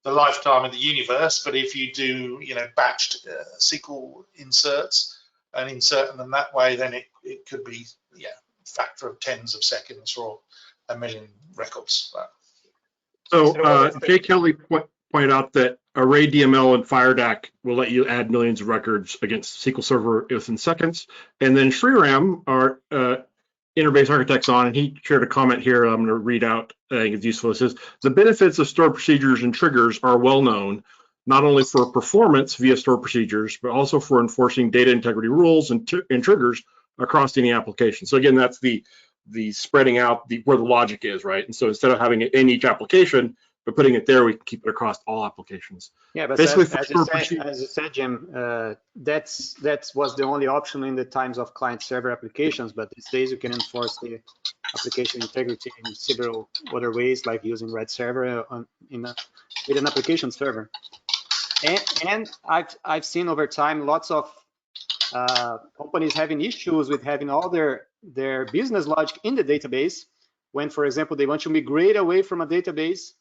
Speaker 2: the lifetime of the universe. But if you do, you know, batched SQL inserts and inserting them that way, then it could be, yeah, a factor of tens of seconds for 1 million records.
Speaker 1: So Jay Kelly pointed out that ArrayDML and FireDAC will let you add millions of records against SQL Server within seconds. And then Sriram, our interface architect's on, and he shared a comment here I'm going to read out. I think it's useful. It says, the benefits of stored procedures and triggers are well known, not only for performance via stored procedures, but also for enforcing data integrity rules and triggers across any application. So again, that's the spreading out where the logic is, right? And so instead of having it in each application, but putting it there, we can keep it across all applications.
Speaker 4: Yeah, but
Speaker 1: basically,
Speaker 4: as you said, Jim, that was the only option in the times of client-server applications. But these days, you can enforce the application integrity in several other ways, like using Red Server with an application server. And I've seen over time lots of companies having issues with having all their business logic in the database when, for example, they want to migrate away from a database.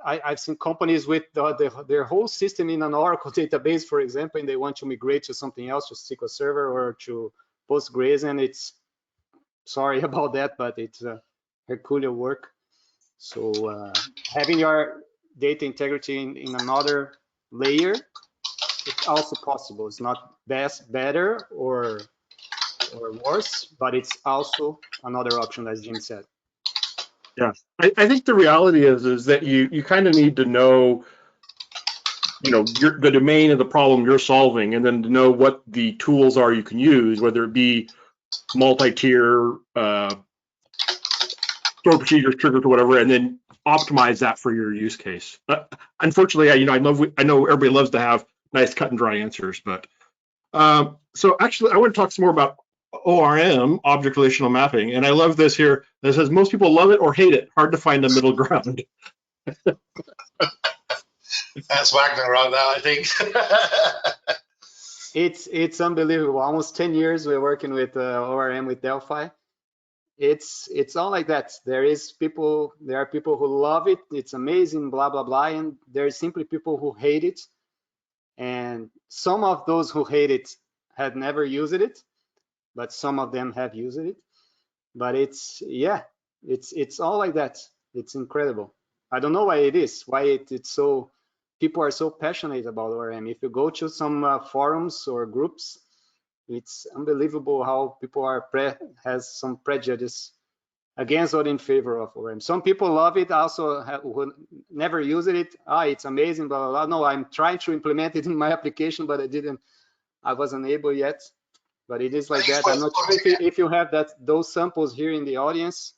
Speaker 4: I've seen companies with their whole system in an Oracle database, for example, and they want to migrate to something else, to SQL Server or to Postgres, and it's, sorry about that, but it's Herculean work. So having your data integrity in another layer, it's also possible. It's not better or worse, but it's also another option, as Jim said.
Speaker 1: Yeah, I think the reality is that you kind of need to know, the domain of the problem you're solving, and then to know what the tools are you can use, whether it be multi-tier, stored procedures, triggers, or whatever, and then optimize that for your use case. Unfortunately, I know everybody loves to have nice cut and dry answers, but so actually, I want to talk some more about ORM, object relational mapping, and I love this here. That says most people love it or hate it. Hard to find a middle ground.
Speaker 2: That's Wagner right there, I think.
Speaker 4: It's unbelievable. Almost 10 years we're working with ORM with Delphi. It's all like that. There are people who love it. It's amazing, blah blah blah, and there's simply people who hate it. And some of those who hate it had never used it, but some of them have used it. But it's all like that. It's incredible. I don't know why it is. Why it's so. People are so passionate about ORM. If you go to some forums or groups, it's unbelievable how people has some prejudice against or in favor of ORM. Some people love it, also who never use it. It's amazing, blah, blah, blah. No, I'm trying to implement it in my application, but I wasn't able yet. But it is like that. I'm not sure if you have those samples here in the audience,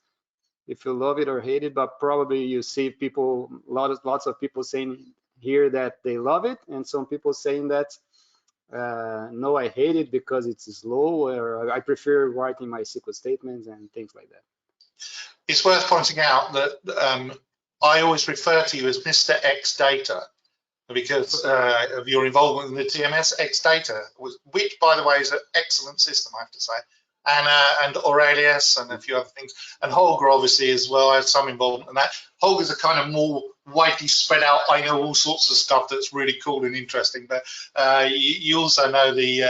Speaker 4: if you love it or hate it, but probably you see people, lots of people saying here that they love it, and some people saying that no, I hate it because it's slow, or I prefer writing my SQL statements and things like that.
Speaker 2: It's worth pointing out that I always refer to you as Mr. X Data because of your involvement in the TMS X Data, which, by the way, is an excellent system, I have to say. And Aurelius and a few other things, and Holger obviously as well. I have some involvement in that. Holger's a kind of more widely spread out. I know all sorts of stuff that's really cool and interesting, but you also know the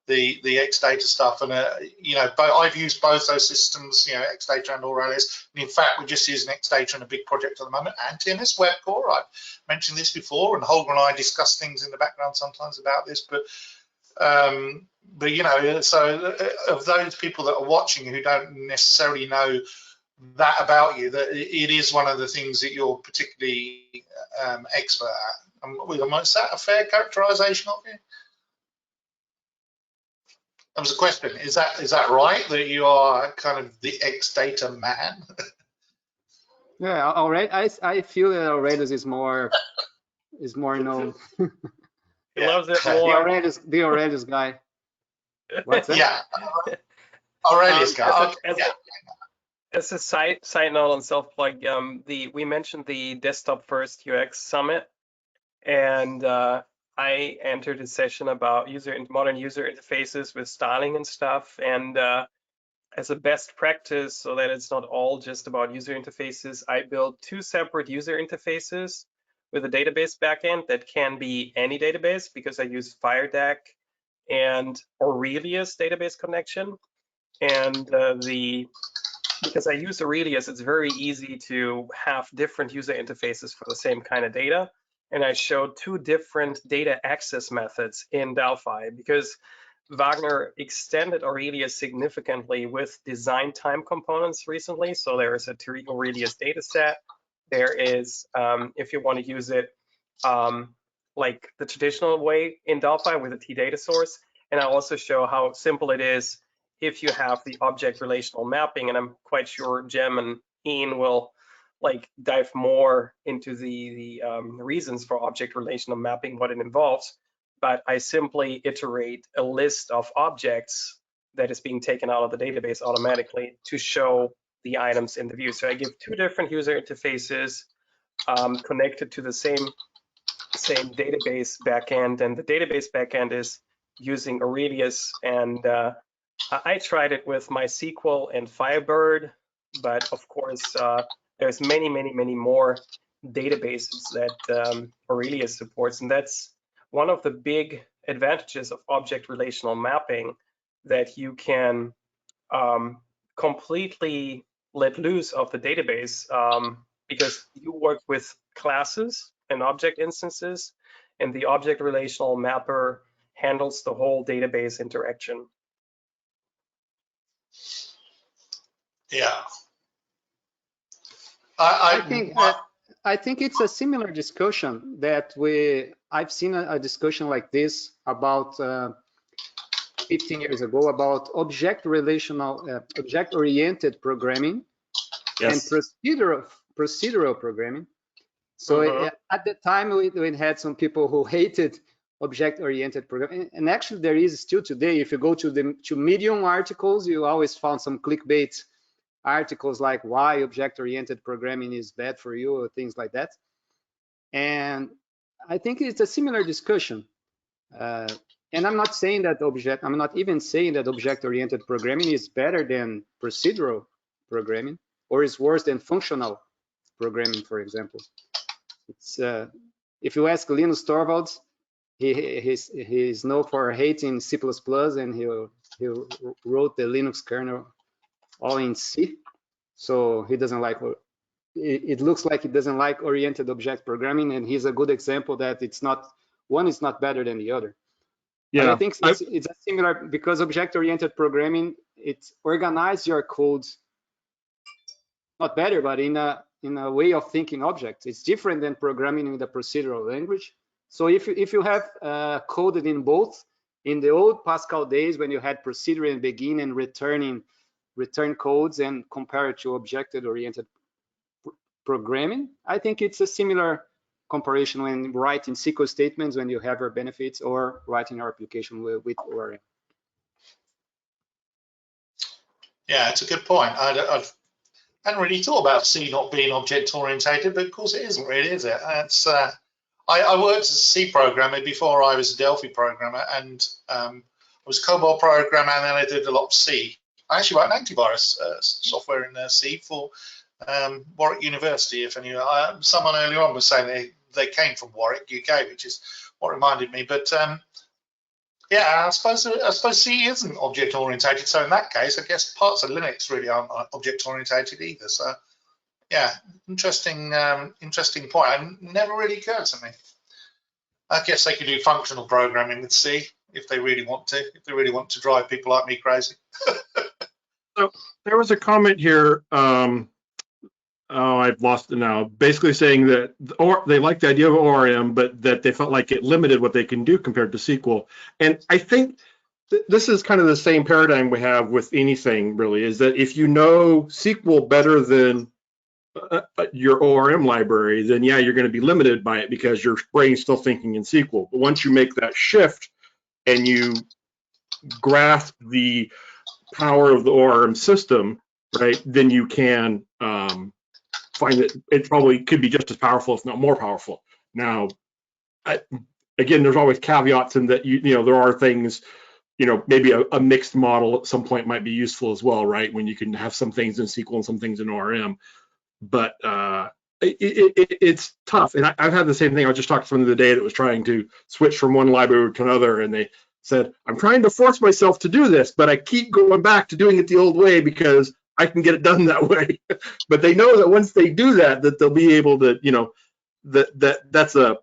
Speaker 2: X Data stuff, and I've used both those systems, X Data and Aurelius. And in fact, we're just using X Data in a big project at the moment, and TMS Web Core. I've mentioned this before, and Holger and I discuss things in the background sometimes about this, but so of those people that are watching who don't necessarily know that about you, that it is one of the things that you're particularly expert at. Is that a fair characterization of you? That was a question. Is that right, that you are kind of the X Data man?
Speaker 4: Yeah, I feel that Aurelius is more known.
Speaker 3: He loves it more.
Speaker 4: The Aurelius guy. What's that?
Speaker 2: Yeah, Aurelius guy.
Speaker 3: As a side note on self-plug, we mentioned the Desktop First UX Summit, and I entered a session about modern user interfaces with styling and stuff, and as a best practice, so that it's not all just about user interfaces, I built 2 separate user interfaces with a database backend that can be any database, because I use FireDAC and Aurelius database connection. And because I use Aurelius, it's very easy to have different user interfaces for the same kind of data. And I showed 2 different data access methods in Delphi, because Wagner extended Aurelius significantly with design time components recently. So there is a Aurelius data set. There is, if you want to use it like the traditional way in Delphi with a T data source. And I also show how simple it is if you have the object relational mapping. And I'm quite sure Jem and Ian will dive more into the reasons for object relational mapping, what it involves. But I simply iterate a list of objects that is being taken out of the database automatically to show the items in the view. So I give 2 different user interfaces connected to the same database backend, and the database backend is using Aurelius. And I tried it with MySQL and Firebird, but of course there's many more databases that Aurelius supports, and that's one of the big advantages of object relational mapping, that you can completely let loose of the database because you work with classes and object instances, and the object relational mapper handles the whole database interaction.
Speaker 2: Yeah.
Speaker 4: I think it's a similar discussion that I've seen a discussion like this about 15 years ago about object-oriented programming and procedural programming. So at the time, we had some people who hated object-oriented programming, and actually there is still today. If you go to Medium articles, you always found some clickbait articles like why object-oriented programming is bad for you or things like that. And I think it's a similar discussion. And I'm not saying that I'm not even saying that object-oriented programming is better than procedural programming or is worse than functional programming, for example. It's if you ask Linus Torvalds, he's known for hating C++, and he wrote the Linux kernel all in C. So he doesn't like. It looks like he doesn't like oriented object programming, and he's a good example that it's not one is not better than the other. Yeah, but I think it's a similar, because object-oriented programming, it organizes your code not better, but in a way of thinking objects. It's different than programming in the procedural language. So if you have coded in both, in the old Pascal days when you had procedure and begin and return codes and compare it to object-oriented programming, I think it's a similar comparison when writing SQL statements when you have your benefits or writing your application with ORM.
Speaker 2: Yeah, it's a good point. I hadn't really thought about C not being object orientated, but of course it isn't really, is it? It's I worked as a C programmer before I was a Delphi programmer, and I was a COBOL programmer, and then I did a lot of C. I actually wrote an antivirus software in C for Warwick University. If any, someone earlier on was saying they came from Warwick, UK, which is what reminded me. But yeah, I suppose C isn't object orientated. So in that case, I guess parts of Linux really aren't object orientated either. So yeah, interesting point. It never really occurred to me. I guess they could do functional programming with C if they really want to. If they really want to drive people like me crazy.
Speaker 1: So there was a comment here. I've lost it now. Basically saying that they like the idea of ORM, but that they felt like it limited what they can do compared to SQL. And I think this is kind of the same paradigm we have with anything, really, is that if you know SQL better than your ORM library, then yeah, you're going to be limited by it because your brain's still thinking in SQL. But once you make that shift and you grasp the power of the ORM system, right, then you can find that it probably could be just as powerful, if not more powerful. Now, again, there's always caveats in that you know there are things, you know, maybe a mixed model at some point might be useful as well, right? When you can have some things in SQL and some things in ORM, but it's tough. And I've had the same thing. I was just talking to someone the other day that was trying to switch from one library to another, and they said, "I'm trying to force myself to do this, but I keep going back to doing it the old way because I can get it done that way." But they know that once they do that, that they'll be able to, you know, that's a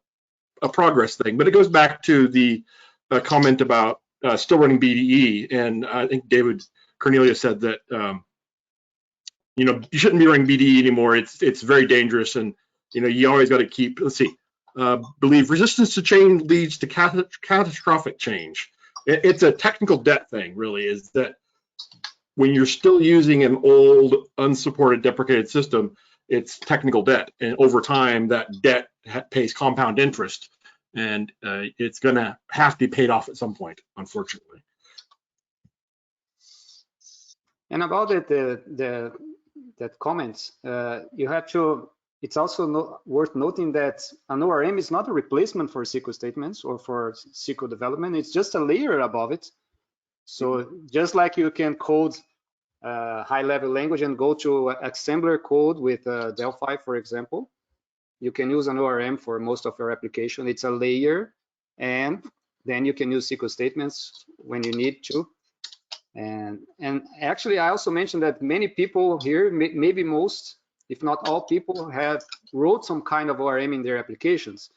Speaker 1: progress thing. But it goes back to the comment about still running BDE, and I think David Cornelius said that you know, you shouldn't be running BDE anymore. It's very dangerous, and you know, you always got to keep. Let's see. Believe resistance to change leads to catastrophic change. It's a technical debt thing, really, is that when you're still using an old, unsupported, deprecated system, it's technical debt. And over time, that debt pays compound interest, and it's going to have to be paid off at some point, unfortunately.
Speaker 4: And about that comments, you have to. It's also worth noting that an ORM is not a replacement for SQL statements or for SQL development. It's just a layer above it. So just like you can code high-level language and go to assembler code with Delphi, for example, you can use an ORM for most of your application. It's a layer, and then you can use SQL statements when you need to. And actually, I also mentioned that many people here, maybe most, if not all people, have wrote some kind of ORM in their applications.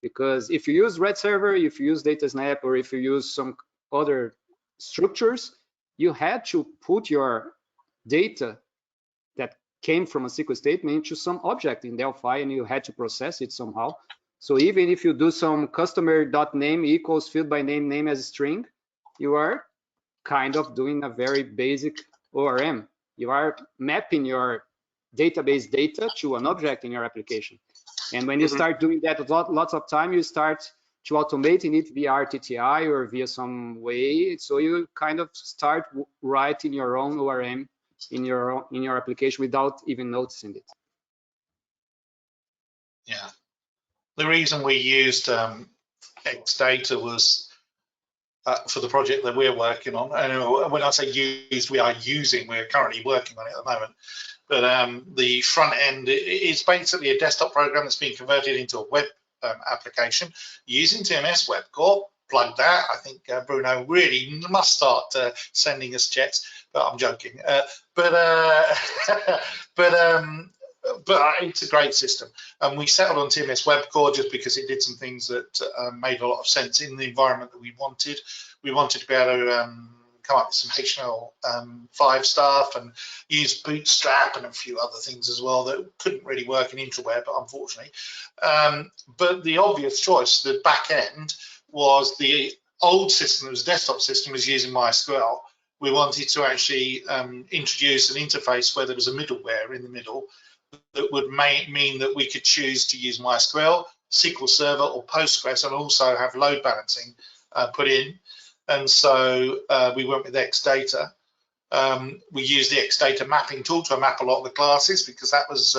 Speaker 4: Because if you use Red Server, if you use DataSnap, or if you use some other structures, you had to put your data that came from a SQL statement into some object in Delphi, and you had to process it somehow. So even if you do some customer.name equals field by name, name as a string, you are kind of doing a very basic ORM. You are mapping your database data to an object in your application. And when you start doing that lots of time, you start to automating it via RTTI or via some way. So you kind of start writing your own ORM in your application without even noticing it.
Speaker 2: Yeah. The reason we used Xdata was for the project that we're working on. And when I say used, we are using, we're currently working on it at the moment. But the front end is basically a desktop program that's been converted into a web application using TMS Web Core. Plug that. I think Bruno really must start sending us checks, but I'm joking. But it's a great system. And we settled on TMS Web Core just because it did some things that made a lot of sense in the environment that we wanted. We wanted to be able to come up with some HTML5 stuff and use Bootstrap and a few other things as well that couldn't really work in IntraWeb, unfortunately. But the obvious choice, the back end, was the old system, it was a desktop system, was using MySQL. We wanted to actually introduce an interface where there was a middleware in the middle that would mean that we could choose to use MySQL, SQL Server, or Postgres, and also have load balancing put in. And so we went with Xdata. We used the Xdata mapping tool to map a lot of the classes because that was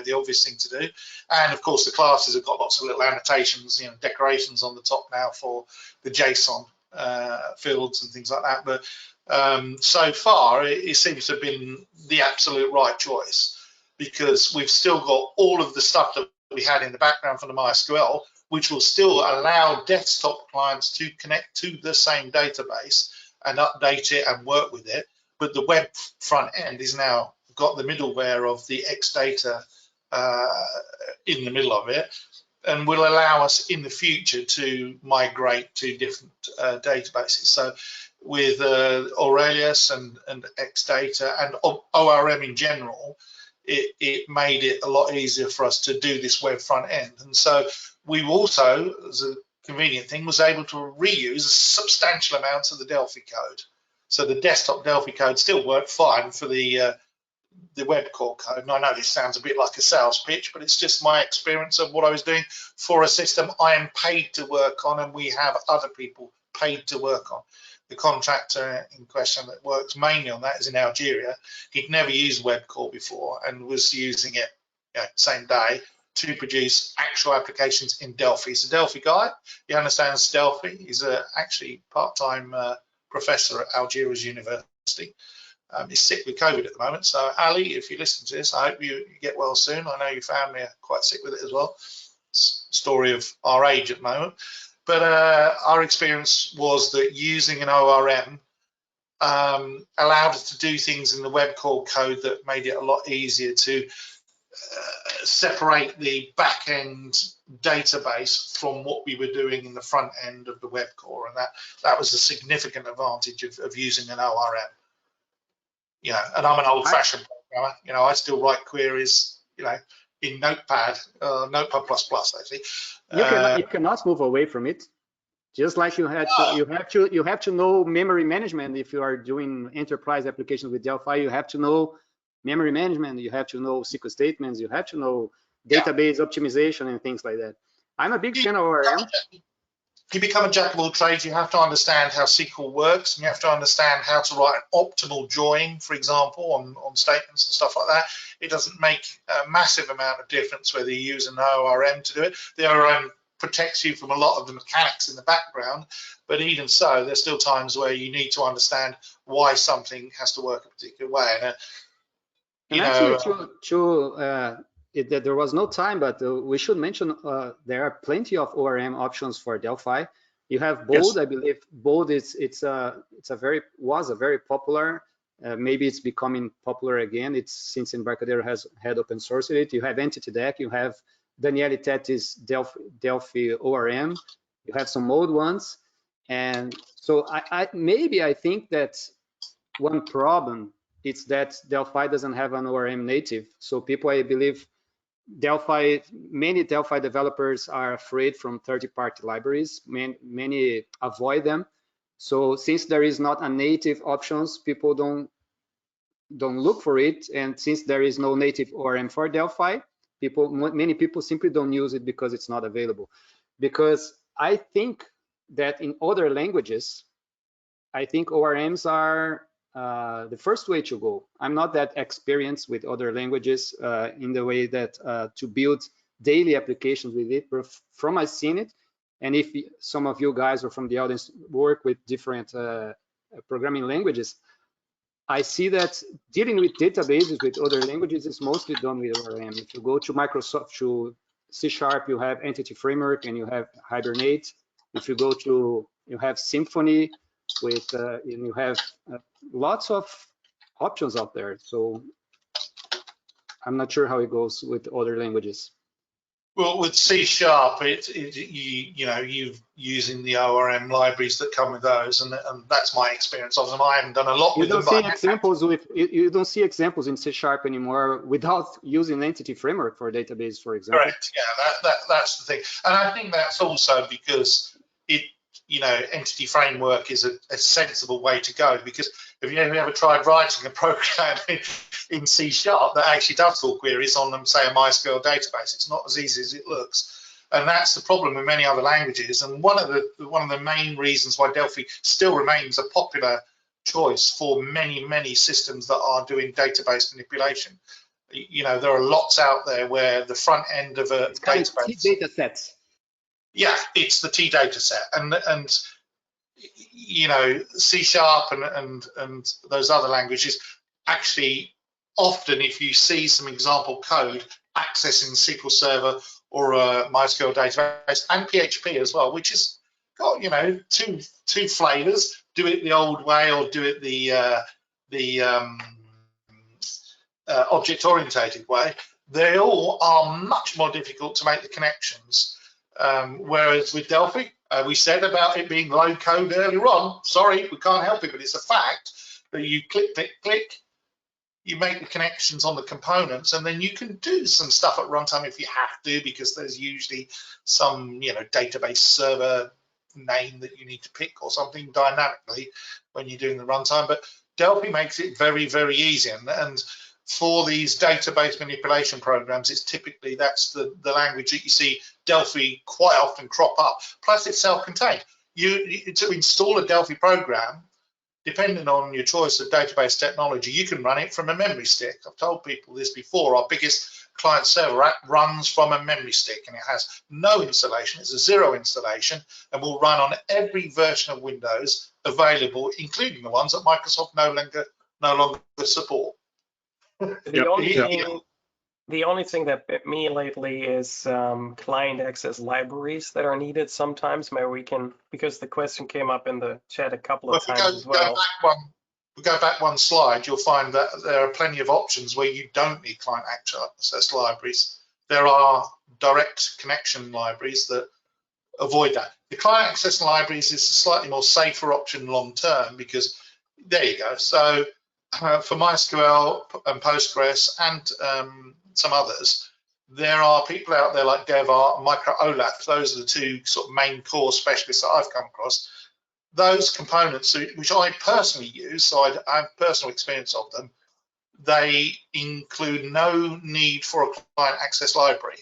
Speaker 2: the obvious thing to do. And of course, the classes have got lots of little annotations, decorations on the top now for the JSON fields and things like that. But so far, it seems to have been the absolute right choice because we've still got all of the stuff that we had in the background from the MySQL, which will still allow desktop clients to connect to the same database and update it and work with it. But the web front end is now got the middleware of the Xdata in the middle of it, and will allow us in the future to migrate to different databases. So with Aurelius and Xdata and ORM in general, it made it a lot easier for us to do this web front end. And so we also, as a convenient thing, was able to reuse a substantial amounts of the Delphi code. So the desktop Delphi code still worked fine for the web core code. And I know this sounds a bit like a sales pitch, but it's just my experience of what I was doing for a system I am paid to work on, and we have other people paid to work on. The contractor in question that works mainly on that is in Algeria. He'd never used web core before and was using it same day to produce actual applications in Delphi. He's a Delphi guy. He understands Delphi. He's actually part-time professor at Algiers University. He's sick with COVID at the moment. So Ali, if you listen to this, I hope you get well soon. I know your family are quite sick with it as well. It's a story of our age at the moment. But our experience was that using an ORM allowed us to do things in the web core code that made it a lot easier to separate the back-end database from what we were doing in the front end of the web core, and that was a significant advantage of using an ORM. And I'm an old-fashioned programmer. I still write queries, in Notepad, Notepad++, actually.
Speaker 4: You cannot move away from it. Just like you have to know memory management. If you are doing enterprise applications with Delphi, you have to know memory management. You have to know SQL statements. You have to know database optimization and things like that. I'm a big fan of ORM.
Speaker 2: You become a jack of all trades. You have to understand how SQL works, and you have to understand how to write an optimal join, for example, on statements and stuff like that. It doesn't make a massive amount of difference whether you use an ORM to do it. The ORM protects you from a lot of the mechanics in the background. But even so, there's still times where you need to understand why something has to work a particular way. And
Speaker 4: there was no time, but we should mention there are plenty of ORM options for Delphi. You have Bold. Yes. I believe Bold was a very popular. Maybe it's becoming popular again. It's since Embarcadero has had open sourced it. You have Entity Deck. You have Daniele Tetti's Delphi ORM. You have some old ones, and so I think that one problem is that Delphi doesn't have an ORM native. So people, I believe, many Delphi developers are afraid from third-party libraries. Many avoid them. So since there is not a native options, people don't look for it. And since there is no native ORM for Delphi, many people simply don't use it because it's not available. Because I think that in other languages, I think ORMs are the first way to go. I'm not that experienced with other languages in the way that to build daily applications with it, but from I've seen it, and if some of you guys or from the audience work with different programming languages, I see that dealing with databases with other languages is mostly done with ORM. If you go to Microsoft, to C#, you have Entity Framework and you have Hibernate. If you go to, you have Symfony with, and you have lots of options out there. So I'm not sure how it goes with other languages.
Speaker 2: Well, with C#, you're using the ORM libraries that come with those, and that's my experience of them. I haven't done a lot with them.
Speaker 4: You don't see examples in C# anymore without using Entity Framework for a database, for example.
Speaker 2: Correct. Yeah, that's the thing, and I think that's also because Entity Framework is a sensible way to go. Because if you ever tried writing a program in C# that actually does full queries on, say, a MySQL database, it's not as easy as it looks, and that's the problem with many other languages. And one of the main reasons why Delphi still remains a popular choice for many systems that are doing database manipulation. There are lots out there where the front end of a database
Speaker 4: data sets.
Speaker 2: Yeah, it's the T data set, and C# and those other languages actually often, if you see some example code accessing SQL Server or a MySQL database and PHP as well, which has got two flavors: do it the old way or do it the object-oriented way. They all are much more difficult to make the connections. Whereas with Delphi, we said about it being low code earlier on. Sorry, we can't help it, but it's a fact that you click, you make the connections on the components, and then you can do some stuff at runtime if you have to, because there's usually some database server name that you need to pick or something dynamically when you're doing the runtime. But Delphi makes it very easy, and for these database manipulation programs, it's typically that's the language that you see Delphi quite often crop up. Plus, it's self-contained. To install a Delphi program, depending on your choice of database technology, you can run it from a memory stick. I've told people this before. Our biggest client server app runs from a memory stick, and it has no installation. It's a zero installation, and will run on every version of Windows available, including the ones that Microsoft no longer support.
Speaker 3: The only thing that bit me lately is client access libraries that are needed sometimes, where we can, because the question came up in the chat a couple of times as well.
Speaker 2: We go back one slide, you'll find that there are plenty of options where you don't need client access libraries. There are direct connection libraries that avoid that. The client access libraries is a slightly more safer option long term, because there you go. So for MySQL and Postgres and some others, there are people out there like DevArt and MicroOLAP. Those are the two sort of main core specialists that I've come across. Those components, which I personally use, so I have personal experience of them, they include no need for a client access library.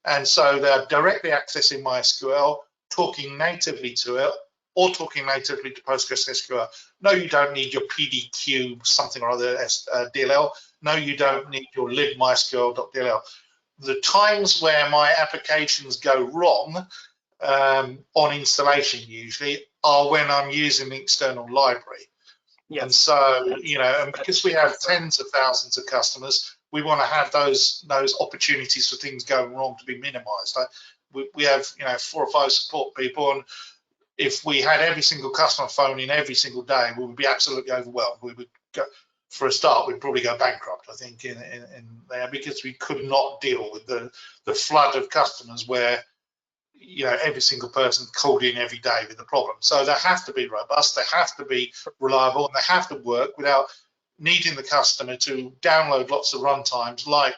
Speaker 2: And so they're directly accessing MySQL, talking natively to it, or talking natively to PostgreSQL. No, you don't need your PDQ something or other DLL. No, you don't need your libmysql.dll. the times where my applications go wrong on installation usually are when I'm using the external library. Yes. And so, you know, and because we have tens of thousands of customers, we want to have those opportunities for things going wrong to be minimized. We have, you know, 4 or 5 support people, and if we had every single customer phoning every single day, we would be absolutely overwhelmed. We would go, for a start, we'd probably go bankrupt, I think, in there, because we could not deal with the flood of customers where, you know, every single person called in every day with a problem. So they have to be robust, they have to be reliable, and they have to work without needing the customer to download lots of runtimes like,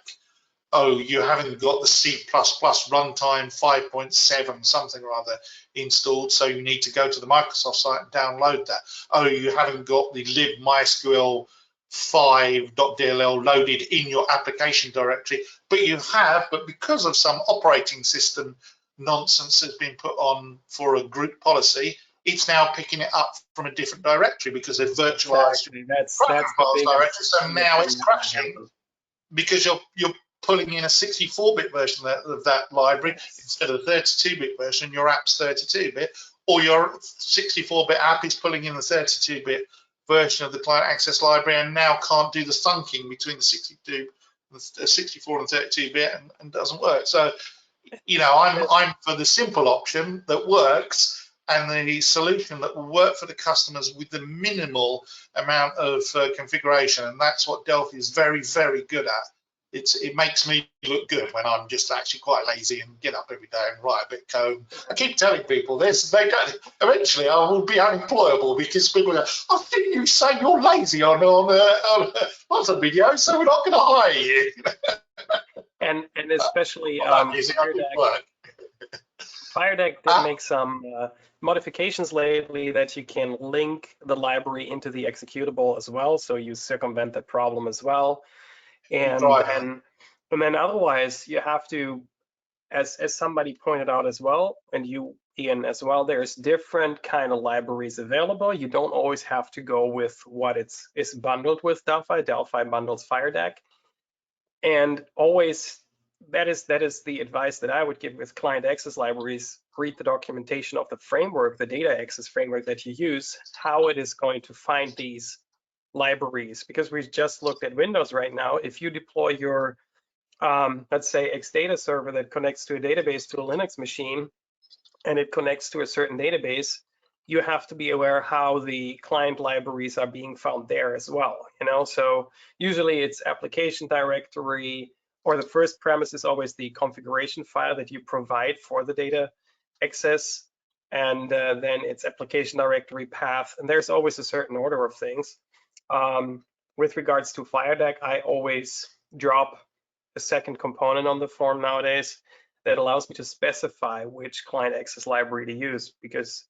Speaker 2: oh, you haven't got the C++ runtime 5.7 something or other installed, so you need to go to the Microsoft site and download that. Oh, you haven't got the libmysql 5.dll loaded in your application directory, but you have, but because of some operating system nonsense that's been put on for a group policy, it's now picking it up from a different directory because they've virtualized
Speaker 3: that's the
Speaker 2: directory. So now it's crashing because you're pulling in a 64-bit version of that library instead of the 32-bit version. Your app's 32-bit, or your 64-bit app is pulling in the 32-bit version of the client access library and now can't do the thunking between the 64 and 32-bit and doesn't work. So, you know, I'm for the simple option that works and the solution that will work for the customers with the minimal amount of configuration, and that's what Delphi is very, very good at. It makes me look good when I'm just actually quite lazy and get up every day and write a bit of code. I keep telling people this. They don't. Eventually, I will be unemployable because people go, "I think you say you're lazy on a video, so we're not going to hire you."
Speaker 3: And especially FireDeck did make some modifications lately that you can link the library into the executable as well, so you circumvent that problem as well. And then otherwise you have to, as somebody pointed out as well, and you, Ian, as well, there's different kind of libraries available. You don't always have to go with what is bundled with Delphi. Delphi bundles FireDeck, and always that is the advice that I would give with client access libraries. Read the documentation of the framework, the data access framework that you use, how it is going to find these libraries, because we just looked at Windows right now. If you deploy your let's say Xdata server that connects to a database to a Linux machine and it connects to a certain database, you have to be aware how the client libraries are being found there as well, you know. So usually it's application directory, or the first premise is always the configuration file that you provide for the data access, and then it's application directory path, and there's always a certain order of things. With regards to FireDeck, I always drop a second component on the form nowadays that allows me to specify which client access library to use, because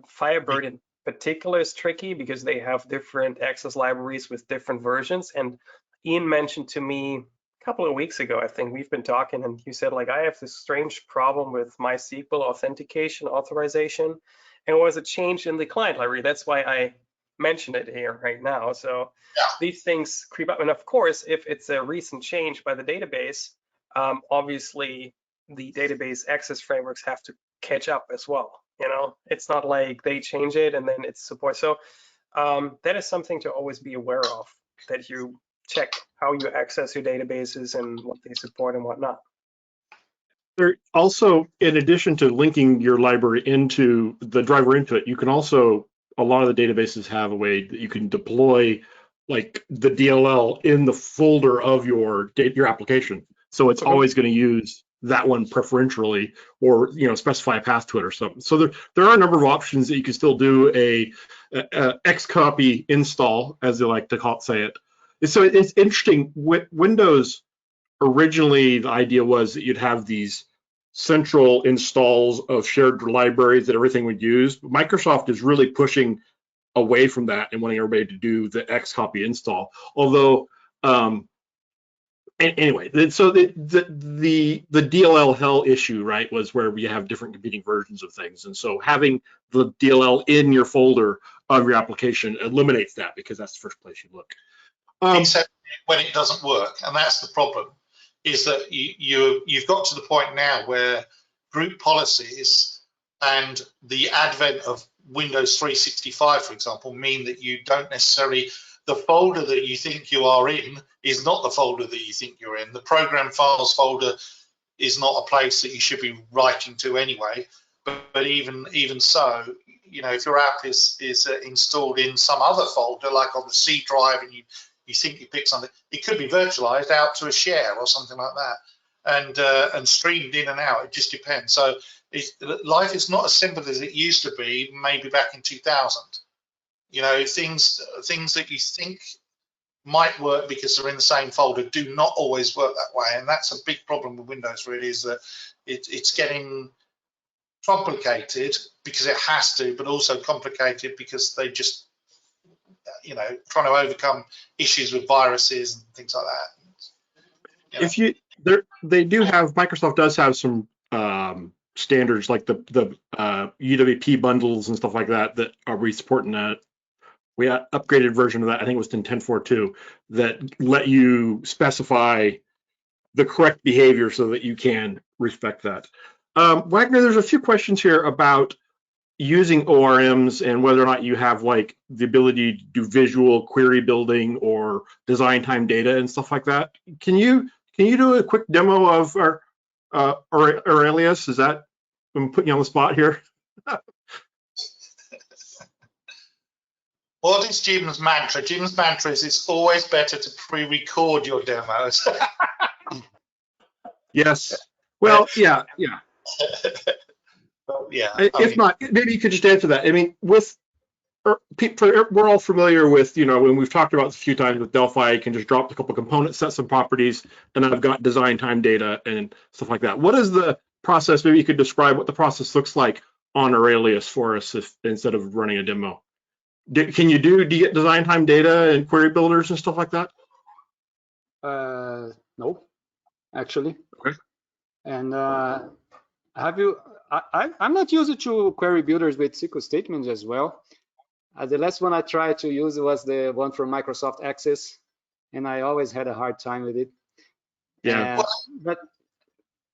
Speaker 3: Firebird in particular is tricky because they have different access libraries with different versions. And Ian mentioned to me a couple of weeks ago, I think we've been talking, and you said, like, I have this strange problem with MySQL authentication authorization, and it was a change in the client library. That's why I mention it here right now. So these things creep up, and of course, if it's a recent change by the database, obviously the database access frameworks have to catch up as well. You know, it's not like they change it and then it's support. So that is something to always be aware of, that you check how you access your databases and what they support and whatnot.
Speaker 1: There also, in addition to linking your library into the driver into it, you can also, a lot of the databases have a way that you can deploy like the DLL in the folder of your application. So it's always going to use that one preferentially, or, you know, specify a path to it or something. So there are a number of options that you can still do a Xcopy install, as they like to say it. So it's interesting. Windows, originally the idea was that you'd have these central installs of shared libraries that everything would use. Microsoft is really pushing away from that and wanting everybody to do the Xcopy install. Although, anyway, so the DLL hell issue, right, was where we have different competing versions of things, and so having the DLL in your folder of your application eliminates that, because that's the first place you look.
Speaker 2: Except when it doesn't work, and that's the problem. is that you've got to the point now where group policies and the advent of Windows 365, for example, mean that you don't necessarily, the folder that you think you are in is not the folder that you think you're in. The program files folder is not a place that you should be writing to anyway. But even so, you know, if your app is installed in some other folder, like on the C drive, and you think you picked something, it could be virtualized out to a share or something like that, and streamed in and out. It just depends. So life is not as simple as it used to be, maybe back in 2000. You know, things that you think might work because they're in the same folder do not always work that way, and that's a big problem with Windows. Really, is that it's getting complicated because it has to, but also complicated because they just, you know, trying to overcome issues with viruses and things like that.
Speaker 1: You know. They do have, Microsoft does have some standards like the UWP bundles and stuff like that are we supporting that. We had upgraded version of that. I think it was in 10.4.2 that let you specify the correct behavior so that you can respect that. Wagner, there's a few questions here about using ORMs and whether or not you have like the ability to do visual query building or design time data and stuff like that. Can you do a quick demo of our Aurelius? Is that, I'm putting you on the spot here?
Speaker 2: What is Jim's mantra? Jim's mantra is it's always better to pre-record your demos.
Speaker 1: Yes. Well, yeah.
Speaker 2: Well, yeah.
Speaker 1: If not, maybe you could just answer that. I mean, we're all familiar with, you know, when we've talked about this a few times with Delphi, you can just drop a couple component sets of properties, and I've got design time data and stuff like that. What is the process? Maybe you could describe what the process looks like on Aurelius for us instead of running a demo. Do you get design time data and query builders and stuff like that?
Speaker 4: No, actually.
Speaker 1: Okay.
Speaker 4: And I'm not used to query builders with SQL statements as well. The last one I tried to use was the one from Microsoft Access, and I always had a hard time with it.
Speaker 1: Yeah.
Speaker 4: But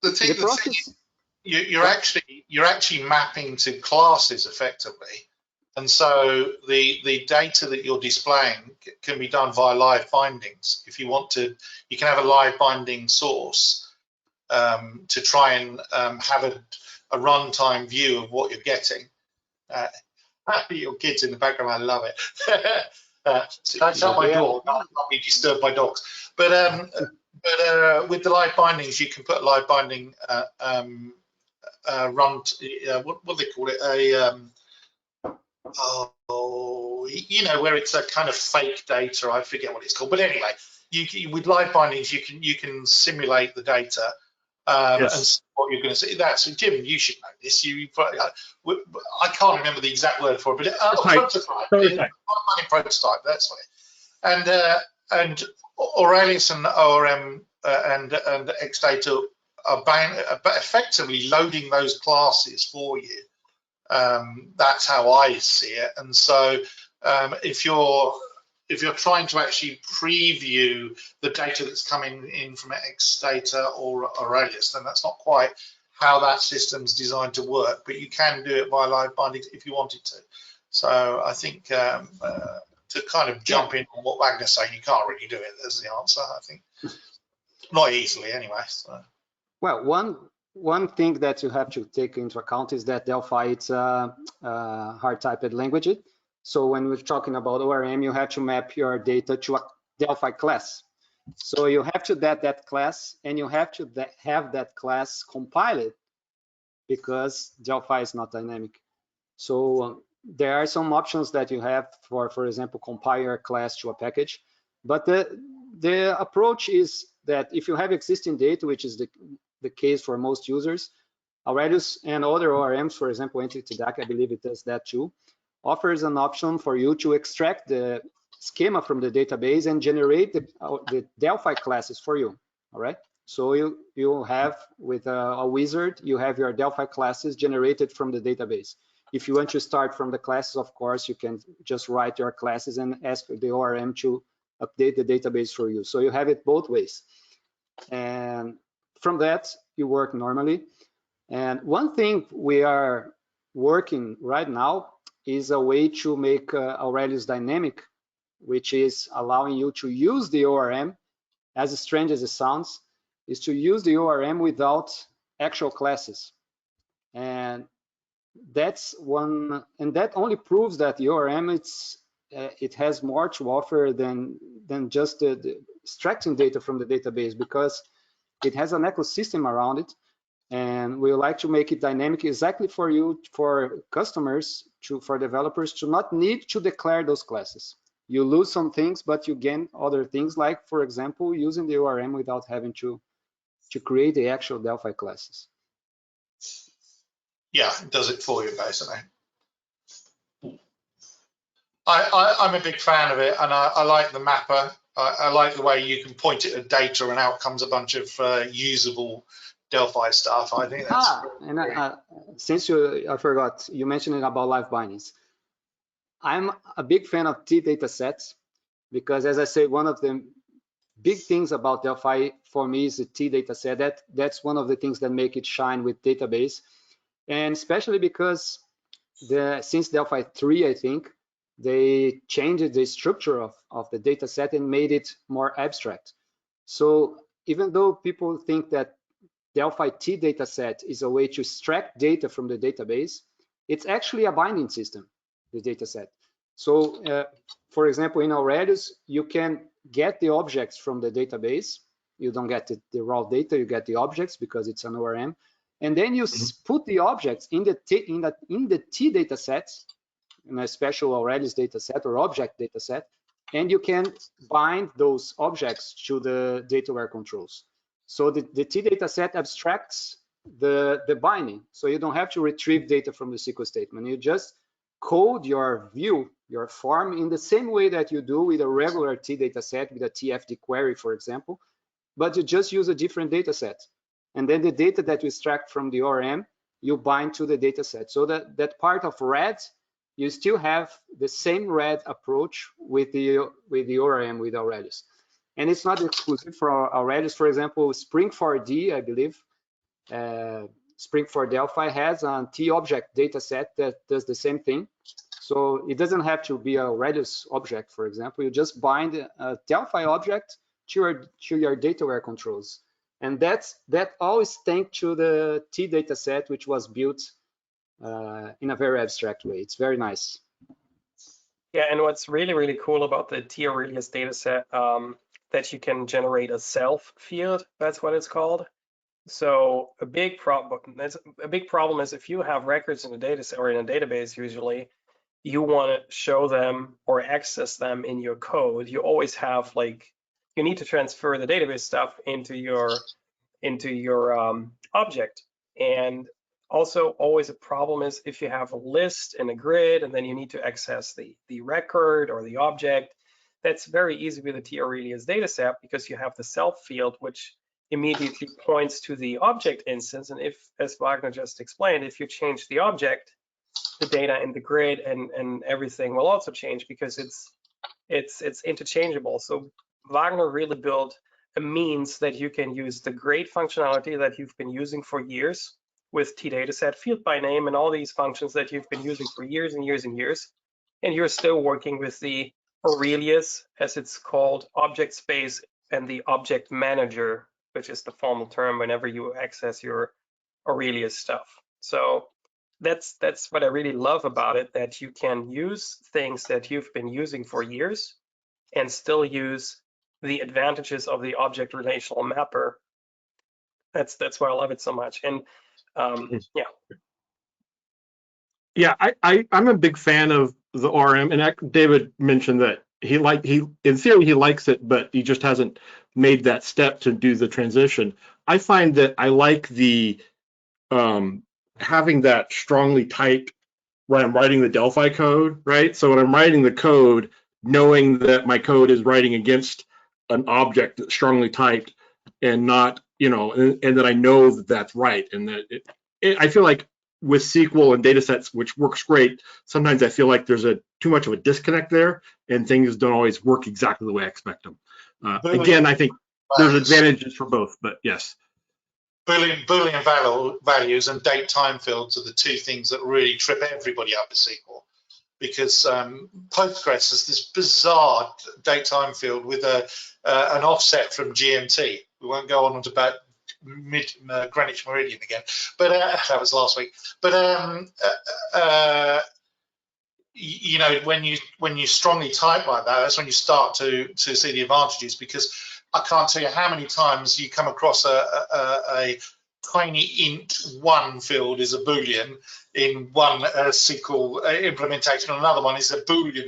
Speaker 2: the process, you're actually mapping to classes effectively. And so the data that you're displaying can be done via live bindings. If you want to, you can have a live binding source to try and have a runtime view of what you're getting. Your kids in the background, I love it. So I shut my door, not be disturbed by dogs. But with the live bindings, you can put live binding what do they call it? You know, where it's a kind of fake data. I forget what it's called, but anyway, with live bindings, you can simulate the data and see what you're going to see. That's Jim. You should know this. I can't remember the exact word for it, but prototype. That's what it. And Aurelius and ORM and Xdata are effectively loading those classes for you. That's how I see it. And so if you're trying to actually preview the data that's coming in from Xdata or Aurelius, then that's not quite how that system's designed to work, but you can do it via live bindings if you wanted to. So I think to kind of jump in on what Wagner's saying, you can't really do it as the answer, I think. Not easily anyway. So.
Speaker 4: Well, one thing that you have to take into account is that Delphi, it's a hard-typed language. So when we're talking about ORM, you have to map your data to a Delphi class. So you have to that class, and you have to have that class compiled because Delphi is not dynamic. So there are some options that you have for example, compile your class to a package. But the approach is that if you have existing data, which is the case for most users, Aurelius and other ORMs, for example, Entity DAC, I believe it does that too, offers an option for you to extract the schema from the database and generate the Delphi classes for you. All right. So you have with a wizard, you have your Delphi classes generated from the database. If you want to start from the classes, of course, you can just write your classes and ask the ORM to update the database for you. So you have it both ways. And from that, you work normally. And one thing we are working right now is a way to make Aurelius dynamic, which is allowing you to use the ORM, as strange as it sounds, is to use the ORM without actual classes. And that's one, and that only proves that the ORM it has more to offer than just the extracting data from the database, because it has an ecosystem around it, and we like to make it dynamic exactly for you, for customers, for developers to not need to declare those classes. You lose some things, but you gain other things, like, for example, using the ORM without having to create the actual Delphi classes.
Speaker 2: Yeah, it does it for you, basically. I'm a big fan of it, and I like the mapper. I like the way you can point it at data and out comes a bunch of usable Delphi stuff. I think that's
Speaker 4: since I forgot, you mentioned it about live bindings. I'm a big fan of T data sets, because, as I said, one of the big things about Delphi for me is the T data set. That's one of the things that make it shine with database, and especially because since Delphi 3, I think, they changed the structure of the data set and made it more abstract. So even though people think that Delphi T data set is a way to extract data from the database, it's actually a binding system, the data set. So for example, in Aurelius, you can get the objects from the database. You don't get the raw data, you get the objects because it's an ORM. And then you put the objects in the T data set, in a special Aurelius data set or object data set, and you can bind those objects to the data-aware controls. So the T data set abstracts the binding. So you don't have to retrieve data from the SQL statement. You just code your view, your form, in the same way that you do with a regular T data set, with a TFD query, for example, but you just use a different data set. And then the data that you extract from the ORM, you bind to the data set. So that part of RED, you still have the same RED approach with the ORM, with Aurelius. And it's not exclusive for Aurelius. For example, Spring 4D, I believe, Spring for Delphi has a T object data set that does the same thing. So it doesn't have to be a Aurelius object, for example. You just bind a Delphi object to your data-aware controls. And that always thanks to the T data set, which was built in a very abstract way. It's very nice.
Speaker 3: Yeah, and what's really, really cool about the T Aurelius dataset, that you can generate a self field. That's what it's called. So a big problem is if you have records in a dataset or in a database, usually you want to show them or access them in your code. You always have, like, you need to transfer the database stuff into your object. And also always a problem is if you have a list and a grid and then you need to access the record or the object. That's very easy with the T Aurelius dataset, because you have the self field, which immediately points to the object instance. And if, as Wagner just explained, if you change the object, the data in the grid and everything will also change, because it's interchangeable. So Wagner really built a means that you can use the great functionality that you've been using for years with T dataset, field by name, and all these functions that you've been using for years and years and years. And you're still working with the Aurelius, as it's called, object space, and the object manager, which is the formal term whenever you access your Aurelius stuff. So that's what I really love about it, that you can use things that you've been using for years and still use the advantages of the object relational mapper. That's why I love it so much. And
Speaker 1: yeah, I'm a big fan of the ORM, and David mentioned that he in theory he likes it, but he just hasn't made that step to do the transition. I find that I like the having that strongly typed when I'm writing the Delphi code, right? So when I'm writing the code, knowing that my code is writing against an object that's strongly typed, and not, and that I know that that's right, and that I feel like with SQL and data sets, which works great, sometimes I feel like there's too much of a disconnect there, and things don't always work exactly the way I expect them. Again, I think there's advantages for both, but yes.
Speaker 2: Boolean values and date time fields are the two things that really trip everybody up in SQL, because Postgres has this bizarre date time field with an offset from GMT. We won't go on to about Greenwich Meridian again, but that was last week. But you know, when you strongly type like that, that's when you start to see the advantages, because I can't tell you how many times you come across a tiny int one field is a Boolean in one SQL implementation, and another one is a Boolean,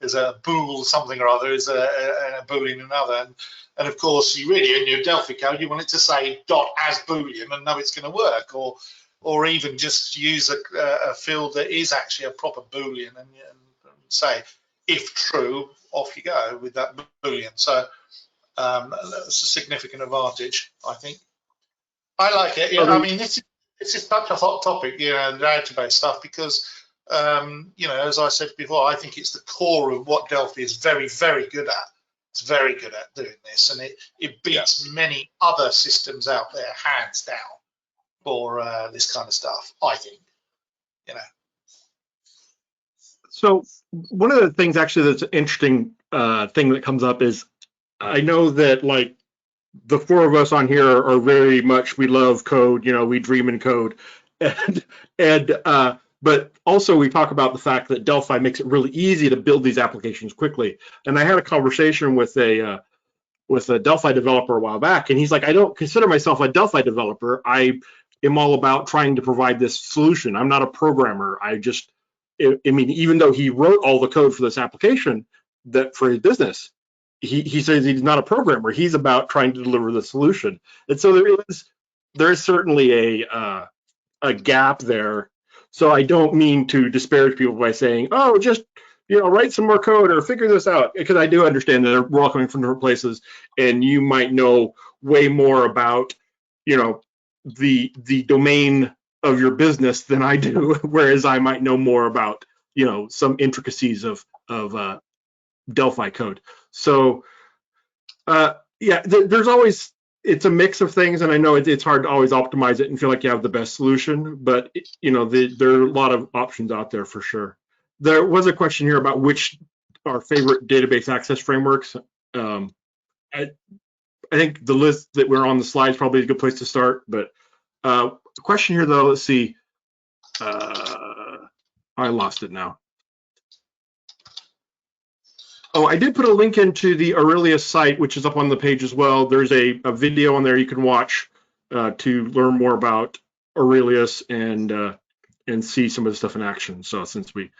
Speaker 2: is a bool something or other, is a Boolean another. And of course, you really, in your Delphi code, you want it to say dot as Boolean and know it's going to work, or even just use a field that is actually a proper Boolean and say, if true, off you go with that Boolean. So that's a significant advantage, I think. I like it. Yeah, I mean, this is such a hot topic, you know, the database stuff, because, you know, as I said before, I think it's the core of what Delphi is very, very good at. It's very good at doing this, and it beats many other systems out there, hands down, for this kind of stuff, I think, you know.
Speaker 1: So one of the things actually that's an interesting thing that comes up is, I know that like the four of us on here are very much, we love code, you know, we dream in code, but also we talk about the fact that Delphi makes it really easy to build these applications quickly. And I had a conversation with a Delphi developer a while back, and he's like, I don't consider myself a Delphi developer. I am all about trying to provide this solution. I'm not a programmer. I mean, even though he wrote all the code for this application that for his business, he says he's not a programmer. He's about trying to deliver the solution. And so there is certainly a gap there. So I don't mean to disparage people by saying, oh, just, you know, write some more code or figure this out, because I do understand that we're all coming from different places, and you might know way more about, you know, the domain of your business than I do, whereas I might know more about, you know, some intricacies of Delphi code. So yeah, there's always, it's a mix of things, and I know it's hard to always optimize it and feel like you have the best solution, but you know, there are a lot of options out there for sure. There was a question here about which our favorite database access frameworks. I think the list that we're on the slide is probably a good place to start, but the question here though, let's see, I lost it now. Oh, I did put a link into the Aurelius site, which is up on the page as well. There's a video on there you can watch to learn more about Aurelius and see some of the stuff in action. So that's a good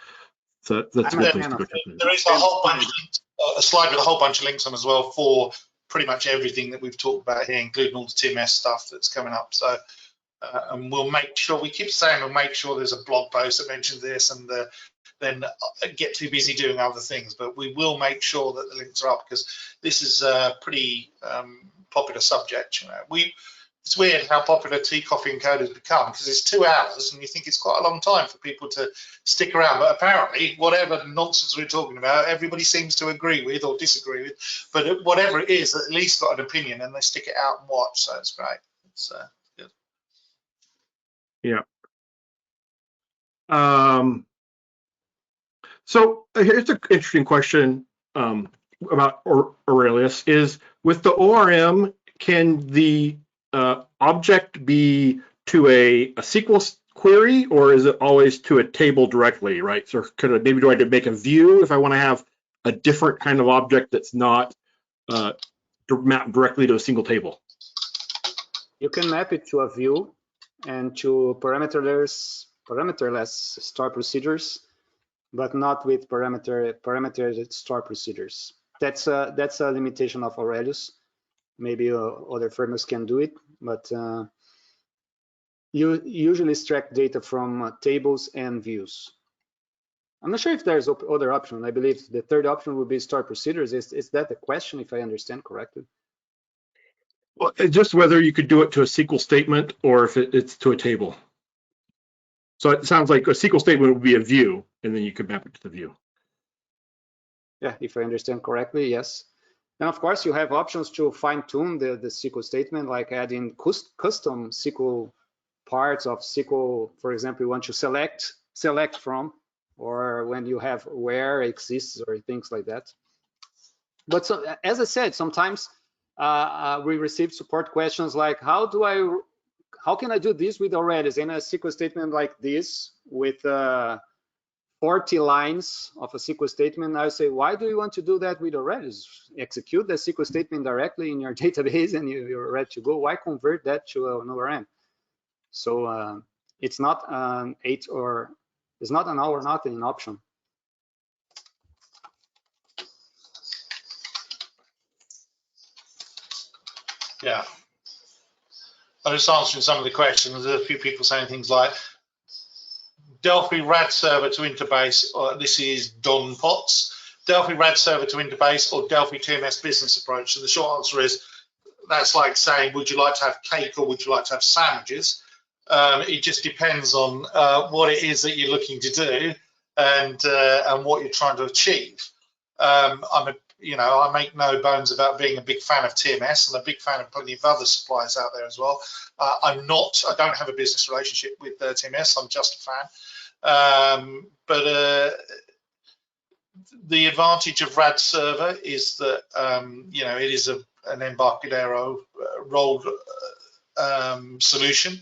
Speaker 1: place to go.
Speaker 2: There is a whole bunch, a slide with a whole bunch of links on as well for pretty much everything that we've talked about here, including all the TMS stuff that's coming up. So, and we'll make sure, we keep saying we'll make sure there's a blog post that mentions this, and then get too busy doing other things, but we will make sure that the links are up, because this is a pretty popular subject. You know, it's weird how popular TCoffeeAndCode has become, because it's 2 hours and you think it's quite a long time for people to stick around, but apparently whatever nonsense we're talking about, everybody seems to agree with or disagree with, but whatever it is, at least got an opinion, and they stick it out and watch, so it's great. It's good.
Speaker 1: Yeah. So here's an interesting question about Aurelius, is with the ORM, can the object be to a SQL query, or is it always to a table directly, right? So do I make a view if I want to have a different kind of object that's not mapped directly to a single table?
Speaker 4: You can map it to a view and to parameterless store procedures, but not with parameter store procedures. That's a limitation of Aurelius. Maybe other frameworks can do it, but you usually extract data from tables and views. I'm not sure if there's other option. I believe the third option would be store procedures. Is that the question, if I understand correctly?
Speaker 1: Well, just whether you could do it to a SQL statement or if it's to a table. So it sounds like a SQL statement would be a view, and then you could map it to the view.
Speaker 4: Yeah, if I understand correctly, yes. And of course, you have options to fine tune the SQL statement, like adding custom SQL parts of SQL. For example, you want to select from, or when you have where exists or things like that. But so, as I said, sometimes we receive support questions like, how can I do this with Aurelius in a SQL statement like this with 40 lines of a SQL statement? I say, why do you want to do that with Aurelius? Execute the SQL statement directly in your database and you're ready to go. Why convert that to an ORM? So it's not it's not an all or nothing option.
Speaker 2: Yeah. I'm just answering some of the questions. There's a few people saying things like Delphi RAD server to interface, or this is Don Potts, Delphi RAD server to interface or Delphi TMS business approach. So the short answer is that's like saying, would you like to have cake or would you like to have sandwiches? It just depends on what it is that you're looking to do and what you're trying to achieve. I make no bones about being a big fan of TMS and a big fan of plenty of other suppliers out there as well. I don't have a business relationship with TMS. I'm just a fan. But the advantage of RAD server is that it is an Embarcadero rolled solution.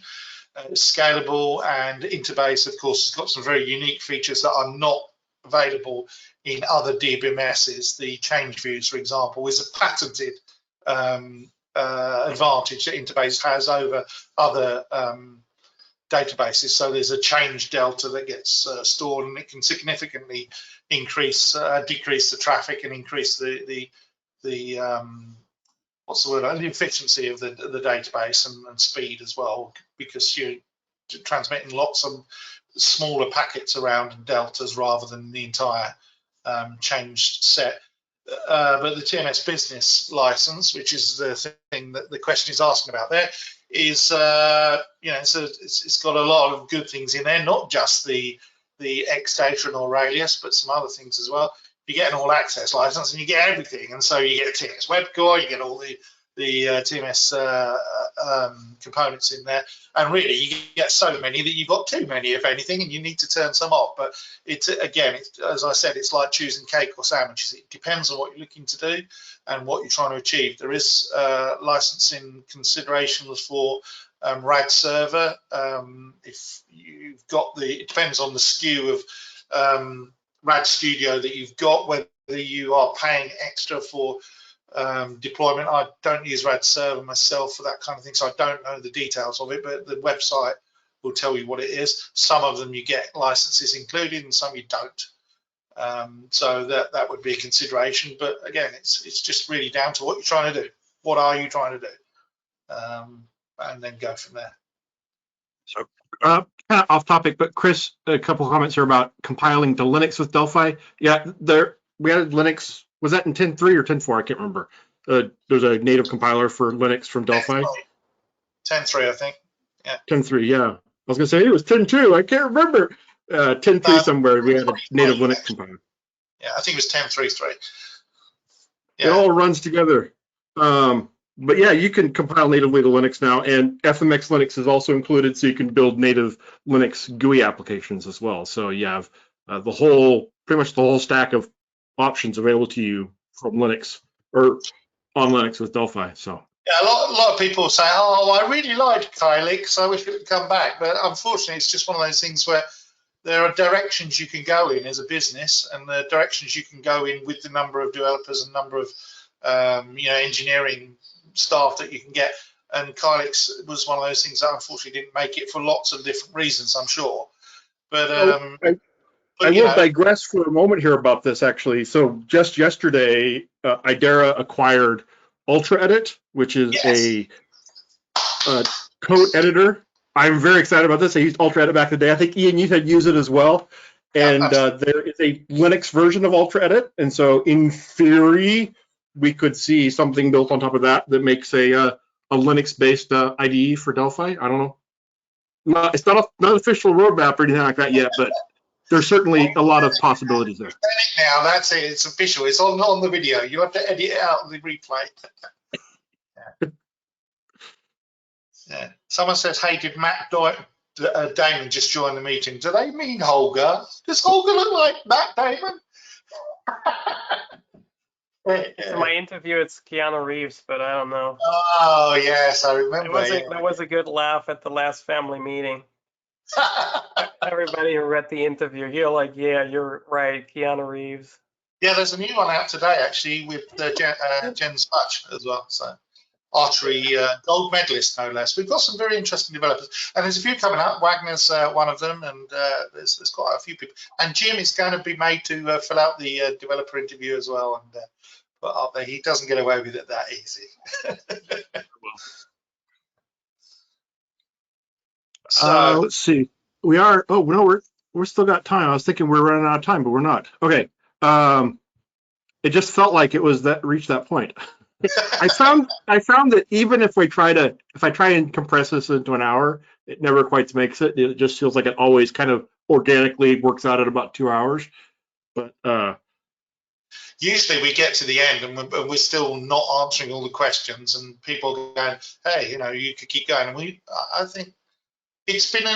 Speaker 2: Scalable, and Interbase, of course, has got some very unique features that are not available in other DBMSs. The change views, for example, is a patented advantage that Interbase has over other databases. So there's a change delta that gets stored, and it can significantly decrease the traffic and increase the efficiency of the database and speed as well, because you're transmitting lots of smaller packets around deltas rather than the entire changed set. But the TMS business license, which is the thing that the question is asking about there, is it's got a lot of good things in there, not just the Xdata and Aurelius, but some other things as well. You get an all access license and you get everything, and so you get a TMS web core, you get all the TMS components in there, and really you get so many that you've got too many, if anything, and you need to turn some off. But it's as I said, it's like choosing cake or sandwiches. It depends on what you're looking to do and what you're trying to achieve. There is licensing considerations for RAD server. If you've got it depends on the SKU of RAD Studio that you've got, whether you are paying extra for deployment. I don't use RAD server myself for that kind of thing, so I don't know the details of it, but the website will tell you what it is. Some of them you get licenses included and some you don't. So that would be a consideration, but again, it's just really down to what you're trying to do. What are you trying to do? And then go from there.
Speaker 1: So kind of off topic, but Chris, a couple of comments here about compiling to Linux with Delphi. Yeah, we added Linux. Was that in 10.3 or 10.4? I can't remember. There's a native compiler for Linux from Delphi.
Speaker 2: 10.3, I think. Yeah.
Speaker 1: 10.3, yeah. I was going to say it was 10.2. I can't remember. 10.3 somewhere. We had a native Linux compiler.
Speaker 2: Yeah, I think it was 10.3.3. Yeah.
Speaker 1: It all runs together. But yeah, you can compile natively to Linux now, and FMX Linux is also included, so you can build native Linux GUI applications as well. So you have pretty much the whole stack of options available to you from Linux or on Linux with Delphi. So
Speaker 2: yeah, a lot of people say, "Oh, I really like Kylix. I wish it would come back." But unfortunately, it's just one of those things where there are directions you can go in as a business, and the directions you can go in with the number of developers and number of engineering staff that you can get. And Kylix was one of those things that unfortunately didn't make it for lots of different reasons, I'm sure. But
Speaker 1: I will digress for a moment here about this, actually. So just yesterday, Idera acquired UltraEdit, which is a code editor. I'm very excited about this. I used UltraEdit back in the day. I think, Ian, you had used it as well. And there is a Linux version of UltraEdit. And so in theory, we could see something built on top of that makes a Linux-based IDE for Delphi. I don't know. It's not an official roadmap or anything like that yet, but there's certainly a lot of possibilities there.
Speaker 2: Now that's it. It's official. It's on the video. You have to edit it out of the replay. Yeah. Someone says, "Hey, did Matt Damon just join the meeting? Do they mean Holger? Does Holger look like Matt Damon?"
Speaker 3: In my interview, it's Keanu Reeves, but I don't know.
Speaker 2: Oh yes, I remember.
Speaker 3: There was a good laugh at the last family meeting. Everybody who read the interview, you're like, yeah, you're right, Keanu Reeves.
Speaker 2: Yeah, there's a new one out today actually with Jen Spatch as well. So archery gold medalist, no less. We've got some very interesting developers, and there's a few coming up. Wagner's one of them, and there's quite a few people. And Jim is going to be made to fill out the developer interview as well, and put up there. He doesn't get away with it that easy. So
Speaker 1: let's see. We are. Oh no, we're still got time. I was thinking we were running out of time, but we're not. Okay. It just felt like it was reached that point. I found that even if I try and compress this into an hour, it never quite makes it. It just feels like it always kind of organically works out at about 2 hours. But
Speaker 2: usually we get to the end and we're still not answering all the questions, and people going, "Hey, you could keep going." And I think it's been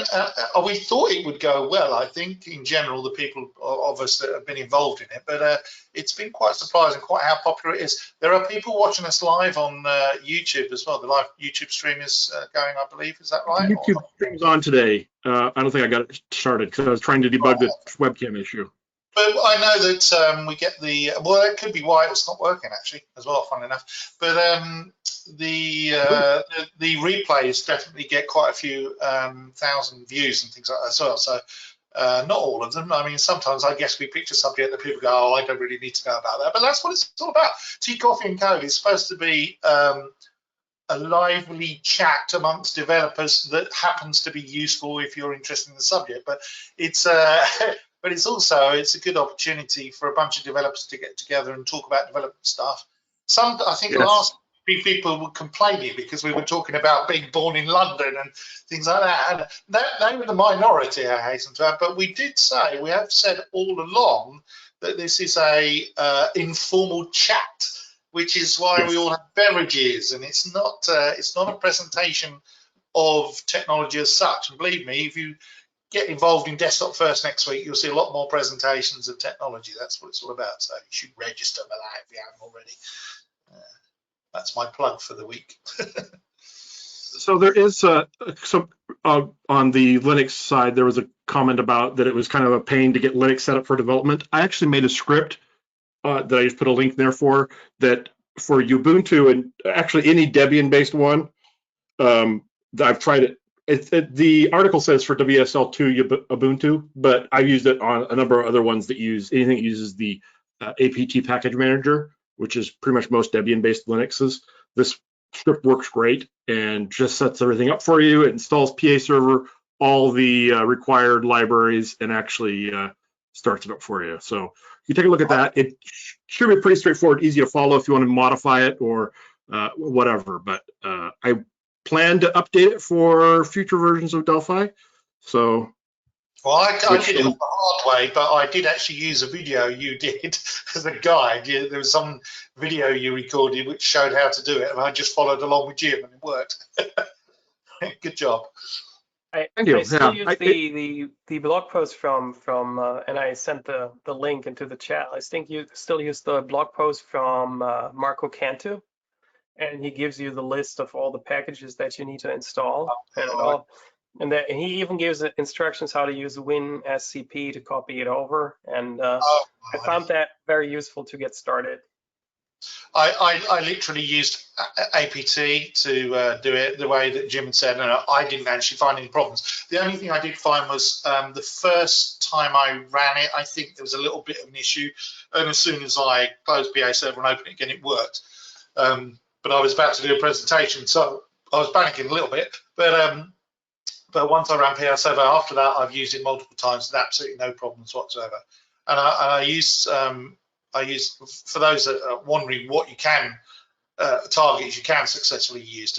Speaker 2: we thought it would go well. I think in general, the people of us that have been involved in it, but it's been quite surprising, quite how popular it is. There are people watching us live on YouTube as well. The live YouTube stream is going, I believe. Is that right?
Speaker 1: YouTube stream's on today. I don't think I got it started because I was trying to debug the webcam issue.
Speaker 2: But I know that we get well, it could be why it's not working actually as well, funnily enough. But the replays definitely get quite a few thousand views and things like that as well. So not all of them. I mean, sometimes I guess we pick a subject that people go, "Oh, I don't really need to know about that." But that's what it's all about. TCoffeeAndCode is supposed to be a lively chat amongst developers that happens to be useful if you're interested in the subject. But it's but it's a good opportunity for a bunch of developers to get together and talk about development stuff. I think last week people were complaining because we were talking about being born in London and things like that. And they were the minority, I hasten to add. But we have said all along that this is a informal chat, which is why we all have beverages, and it's not a presentation of technology as such. And believe me, if you get involved in Desktop First next week, you'll see a lot more presentations of technology. That's what it's all about. So you should register for that if you haven't already. That's my plug for the week.
Speaker 1: So there is on the Linux side, there was a comment about that it was kind of a pain to get Linux set up for development. I actually made a script that I just put a link there for Ubuntu and actually any Debian-based one. I've tried it. The article says for WSL2 Ubuntu, but I've used it on a number of other ones that anything that uses the apt package manager, which is pretty much most Debian-based Linuxes. This script works great and just sets everything up for you. It installs PA server, all the required libraries, and actually starts it up for you. So you take a look at that. It should be pretty straightforward, easy to follow if you want to modify it or whatever. But I plan to update it for future versions of Delphi. So,
Speaker 2: well, I did it the hard way, but I did actually use a video you did as a guide. There was some video you recorded which showed how to do it, and I just followed along with Jim, and it worked. Good job.
Speaker 3: I still use the blog post from and I sent the link into the chat. I think you still use the blog post from Marco Cantu, and he gives you the list of all the packages that you need to install and he even gives instructions how to use WinSCP to copy it over. And I found that very useful to get started.
Speaker 2: I literally used APT to do it the way that Jim had said, and I didn't actually find any problems. The only thing I did find was the first time I ran it, I think there was a little bit of an issue, and as soon as I closed PA server and opened it again, it worked. But I was about to do a presentation, so I was panicking a little bit. But once I ran PA server, after that, I've used it multiple times with absolutely no problems whatsoever. And I use for those that are wondering what you can targets you can successfully use.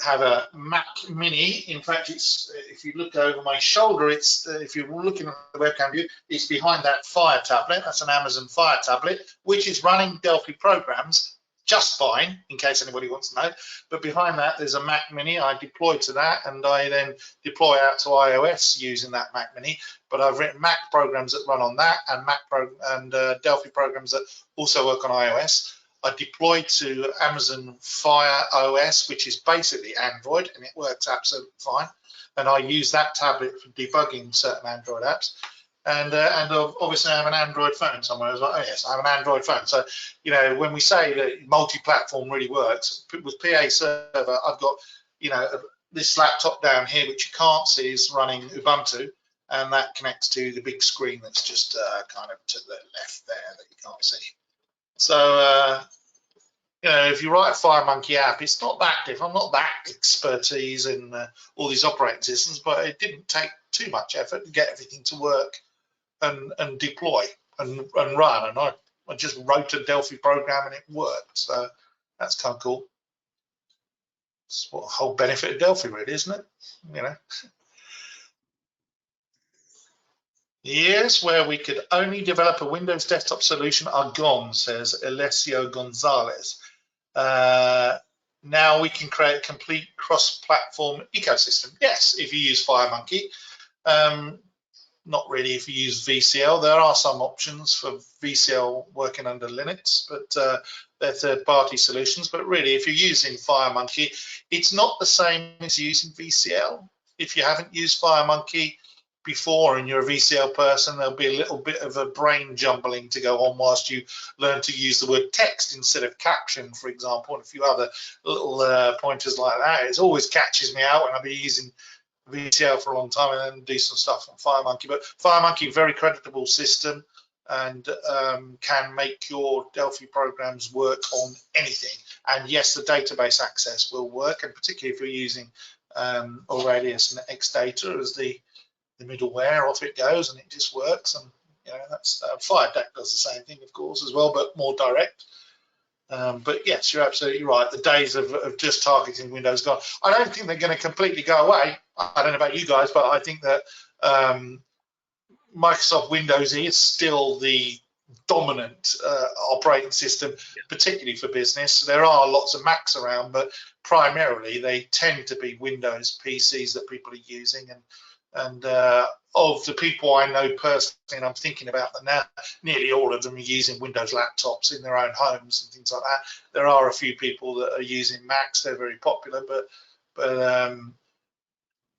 Speaker 2: have a Mac Mini. In fact, it's, if you look over my shoulder, it's if you're looking at the webcam view, it's behind that Fire tablet. That's an Amazon Fire tablet, which is running Delphi programs just fine, in case anybody wants to know. But behind that, there's a Mac Mini. I deploy to that, and I then deploy out to iOS using that Mac Mini. But I've written Mac programs that run on that, and Delphi programs that also work on iOS. I deployed to Amazon Fire OS, which is basically Android, and it works absolutely fine. And I use that tablet for debugging certain Android apps. And obviously I have an Android phone somewhere. I was like, oh yes, I have an Android phone. So, you know, when we say that multi-platform really works, with PA Server, I've got, you know, this laptop down here, which you can't see, is running Ubuntu, and that connects to the big screen that's just kind of to the left there that you can't see. So, you know, if you write a FireMonkey app, it's not that different. I'm not that expertise in all these operating systems, but it didn't take too much effort to get everything to work and deploy and run. And I just wrote a Delphi program and it worked. So that's kind of cool. It's what the whole benefit of Delphi, really, isn't it? You know. Yes, where we could only develop a Windows desktop solution are gone, says Alessio Gonzalez. Now we can create a complete cross-platform ecosystem. Yes, if you use FireMonkey. Not really if you use VCL. There are some options for VCL working under Linux, but they're third-party solutions. But really, if you're using FireMonkey, it's not the same as using VCL. If you haven't used FireMonkey before and you're a VCL person, there'll be a little bit of a brain jumbling to go on whilst you learn to use the word text instead of caption, for example, and a few other little pointers like that. It always catches me out when I'll be using VCL for a long time and then do some stuff on FireMonkey. But FireMonkey, very creditable system, and can make your Delphi programs work on anything. And yes, the database access will work, and particularly if you're using Aurelius and Xdata as the middleware, off it goes, and it just works. And you know, that's FireDAC does the same thing, of course, as well, but more direct. But yes, you're absolutely right. The days of just targeting Windows gone. I don't think they're going to completely go away. I don't know about you guys, but I think that Microsoft Windows is still the dominant operating system, particularly for business. There are lots of Macs around, but primarily they tend to be Windows PCs that people are using. And of the people I know personally, and I'm thinking about them now, nearly all of them are using Windows laptops in their own homes and things like that. There are a few people that are using Macs. They're very popular, but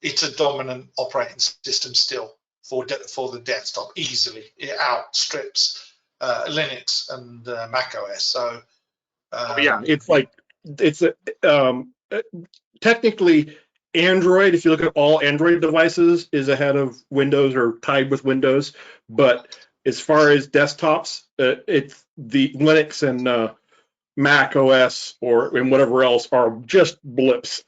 Speaker 2: it's a dominant operating system still for the desktop. Easily, it outstrips Linux and Mac OS. So
Speaker 1: yeah, it's technically Android, if you look at all Android devices, is ahead of Windows or tied with Windows. But as far as desktops, it's the Linux and Mac OS and whatever else are just blips.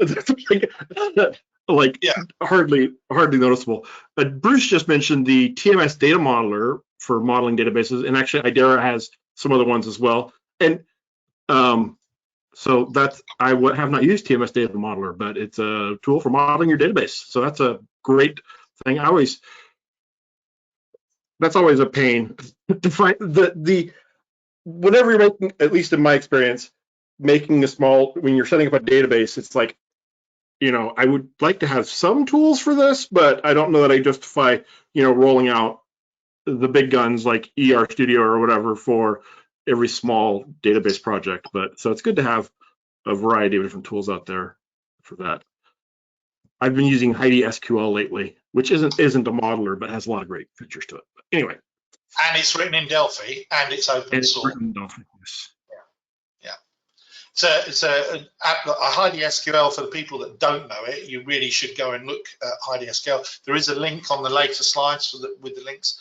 Speaker 1: Hardly noticeable. Bruce just mentioned the TMS data modeler for modeling databases, and actually Idera has some other ones as well. And so I have not used TMS data modeler, but it's a tool for modeling your database. So that's a great thing. That's always a pain to find whenever you're making, at least in my experience, making when you're setting up a database, it's like, you know, I would like to have some tools for this, but I don't know that I justify, you know, rolling out the big guns like ER Studio or whatever for every small database project. But so it's good to have a variety of different tools out there for that. I've been using Heidi SQL lately, which isn't a modeler, but has a lot of great features to it. But anyway.
Speaker 2: And it's written in Delphi, and it's open source. Yeah. So it's a Heidi SQL, for the people that don't know it, you really should go and look at Heidi SQL. There is a link on the later slides with the links.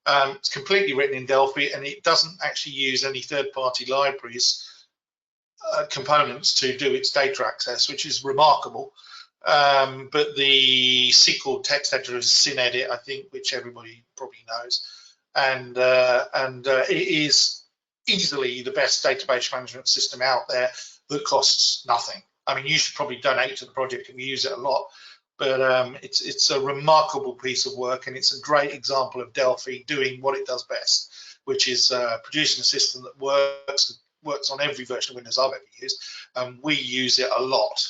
Speaker 2: It's completely written in Delphi, and it doesn't actually use any third-party libraries components to do its data access, which is remarkable. But the SQL text editor is SynEdit, I think, which everybody probably knows, and it is easily the best database management system out there that costs nothing. I mean, you should probably donate to the project if you use it a lot. But it's a remarkable piece of work, and it's a great example of Delphi doing what it does best, which is producing a system that works on every version of Windows I've ever used. We use it a lot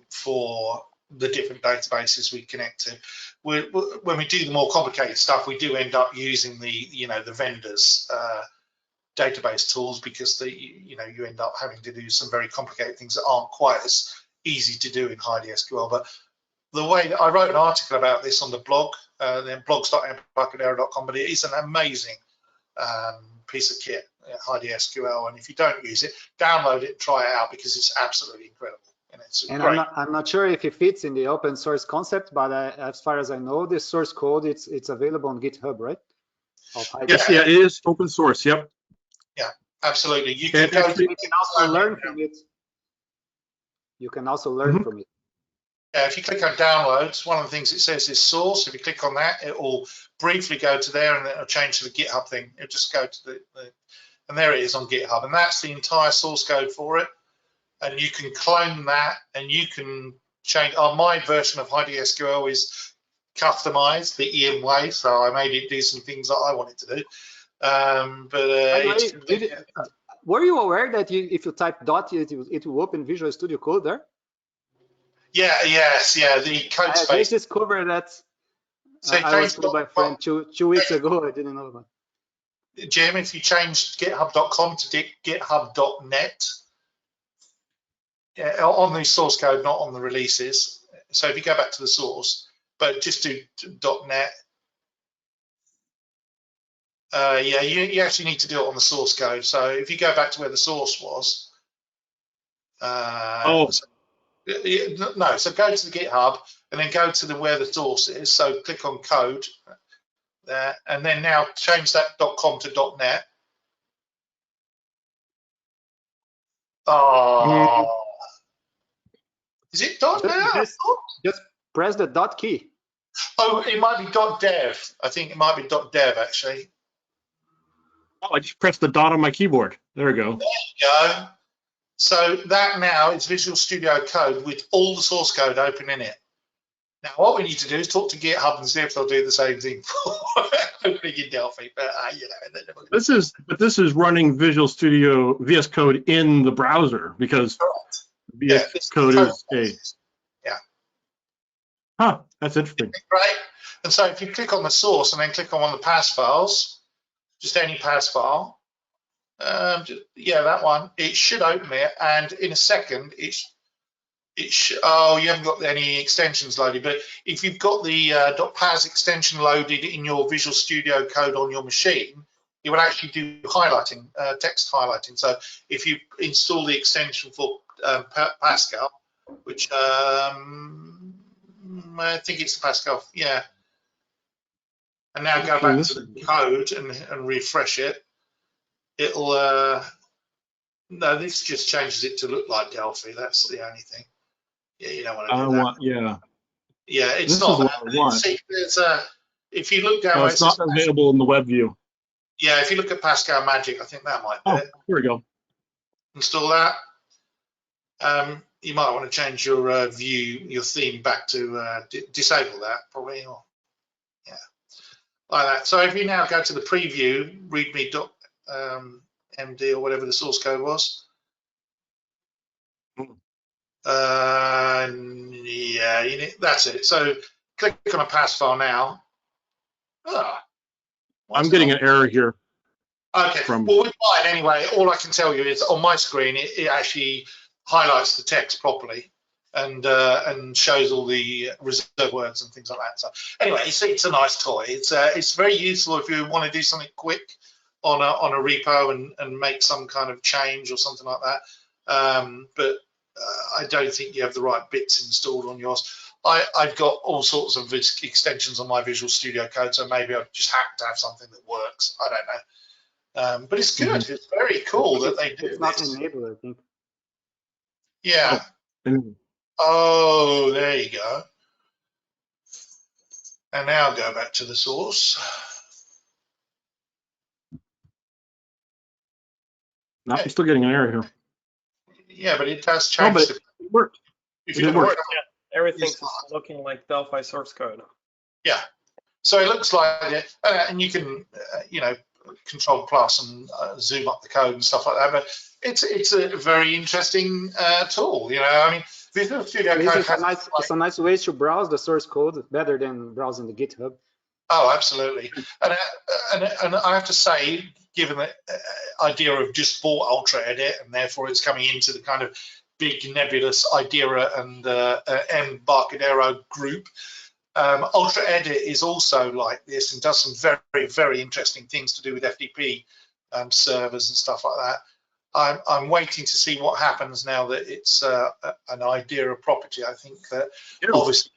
Speaker 2: for the different databases we connect to. When we do the more complicated stuff, we do end up using the vendors' database tools, because you end up having to do some very complicated things that aren't quite as easy to do in HighDSQL. But the way that I wrote an article about this on the blog, then blogs.embarcadero.com, but it is an amazing piece of kit, HighDSQL, and if you don't use it, download it and try it out, because it's absolutely incredible. And it's great.
Speaker 4: I'm not sure if it fits in the open source concept, but as far as I know, the source code it's available on GitHub, right?
Speaker 1: Yes, yeah, it is open source. Yep.
Speaker 2: Yeah, absolutely. You
Speaker 4: can also learn from it. You can also learn from it.
Speaker 2: If you click on downloads, one of the things it says is source. If you click on that, it will briefly go to there, and it'll change to the GitHub thing. It'll just go to and there it is on GitHub, and that's the entire source code for it. And you can clone that, and you can change. My version of HighDSQL is customized the EM way, so I made it do some things that I wanted to do.
Speaker 4: Were you aware that if you type dot, it will open Visual Studio Code there?
Speaker 2: Yeah, the code space.
Speaker 4: I just discovered that.
Speaker 2: So
Speaker 4: I was told by a friend two weeks ago. I didn't know that.
Speaker 2: Jim, if you change github.com to github.net, on the source code, not on the releases. So if you go back to the source, but just do .net, you actually need to do it on the source code. So if you go back to where the source was, so go to the GitHub and then go to where the source is. So click on code there, and then now change that .com to .net. Oh, is it .net?
Speaker 4: Just press the dot key.
Speaker 2: Oh, it might be .dev. I think it might be .dev actually.
Speaker 1: Oh, I just pressed the dot on my keyboard. There we go.
Speaker 2: There you go. So that now is Visual Studio Code with all the source code open in it. Now, what we need to do is talk to GitHub and see if they'll do the same thing for opening in Delphi. But
Speaker 1: this is running Visual Studio VS Code in the browser, because VS Code is that's interesting.
Speaker 2: Right. And so if you click on the source and then click on one of the pass files, just any pass file, that one, it should open it, and in a second you haven't got any extensions loaded, but if you've got the .pas extension loaded in your Visual Studio Code on your machine, it will actually do highlighting, text highlighting. So if you install the extension for Pascal, which I think it's Pascal, yeah. And now go back to the code and refresh it. It'll, no, this just changes it to look like Delphi. That's the only thing. Yeah, you don't want to do that. Yeah, it's not that. See, if you look down,
Speaker 1: it's not available in the web view.
Speaker 2: Yeah, if you look at Pascal Magic, I think that might be it.
Speaker 1: Here we go.
Speaker 2: Install that. You might want to change your your theme back to disable that, probably, or like that. So if you now go to the preview, readme.md or whatever the source code was. That's it. So click on a pass file now.
Speaker 1: I'm getting an error here.
Speaker 2: Okay. Well, with mine anyway, all I can tell you is on my screen, it actually highlights the text properly and shows all the reserved words and things like that. So anyway, it's a nice toy. It's very useful if you want to do something quick on a repo and make some kind of change or something like that. But I don't think you have the right bits installed on yours. I've got all sorts of extensions on my Visual Studio Code, so maybe I've just hacked to have something that works. I don't know. But it's good. It's very cool that they do
Speaker 4: this. It's not enabled, I think.
Speaker 2: Yeah. Oh, there you go. And now go back to the source.
Speaker 1: No, I'm still getting an error here.
Speaker 2: Yeah, but it does
Speaker 1: No,
Speaker 2: change.
Speaker 1: but it worked.
Speaker 2: If
Speaker 1: It
Speaker 2: you
Speaker 1: did
Speaker 2: look
Speaker 1: work.
Speaker 2: at it,
Speaker 3: Everything's looking like Delphi source code.
Speaker 2: yeah. So it looks like it, and you can, you know, Control Plus and zoom up the code and stuff like that. But it's a very interesting tool. You know, I mean, Visual Studio Code
Speaker 4: It's a nice way to browse the source code better than browsing the GitHub.
Speaker 2: Oh, absolutely. And I have to say, given the idea of just bought Ultra Edit, and therefore it's coming into the kind of big nebulous Idea and Embarcadero group, Ultra Edit is also like this and does some very, very interesting things to do with FTP servers and stuff like that. I'm waiting to see what happens now that it's an Idea property. I think that obviously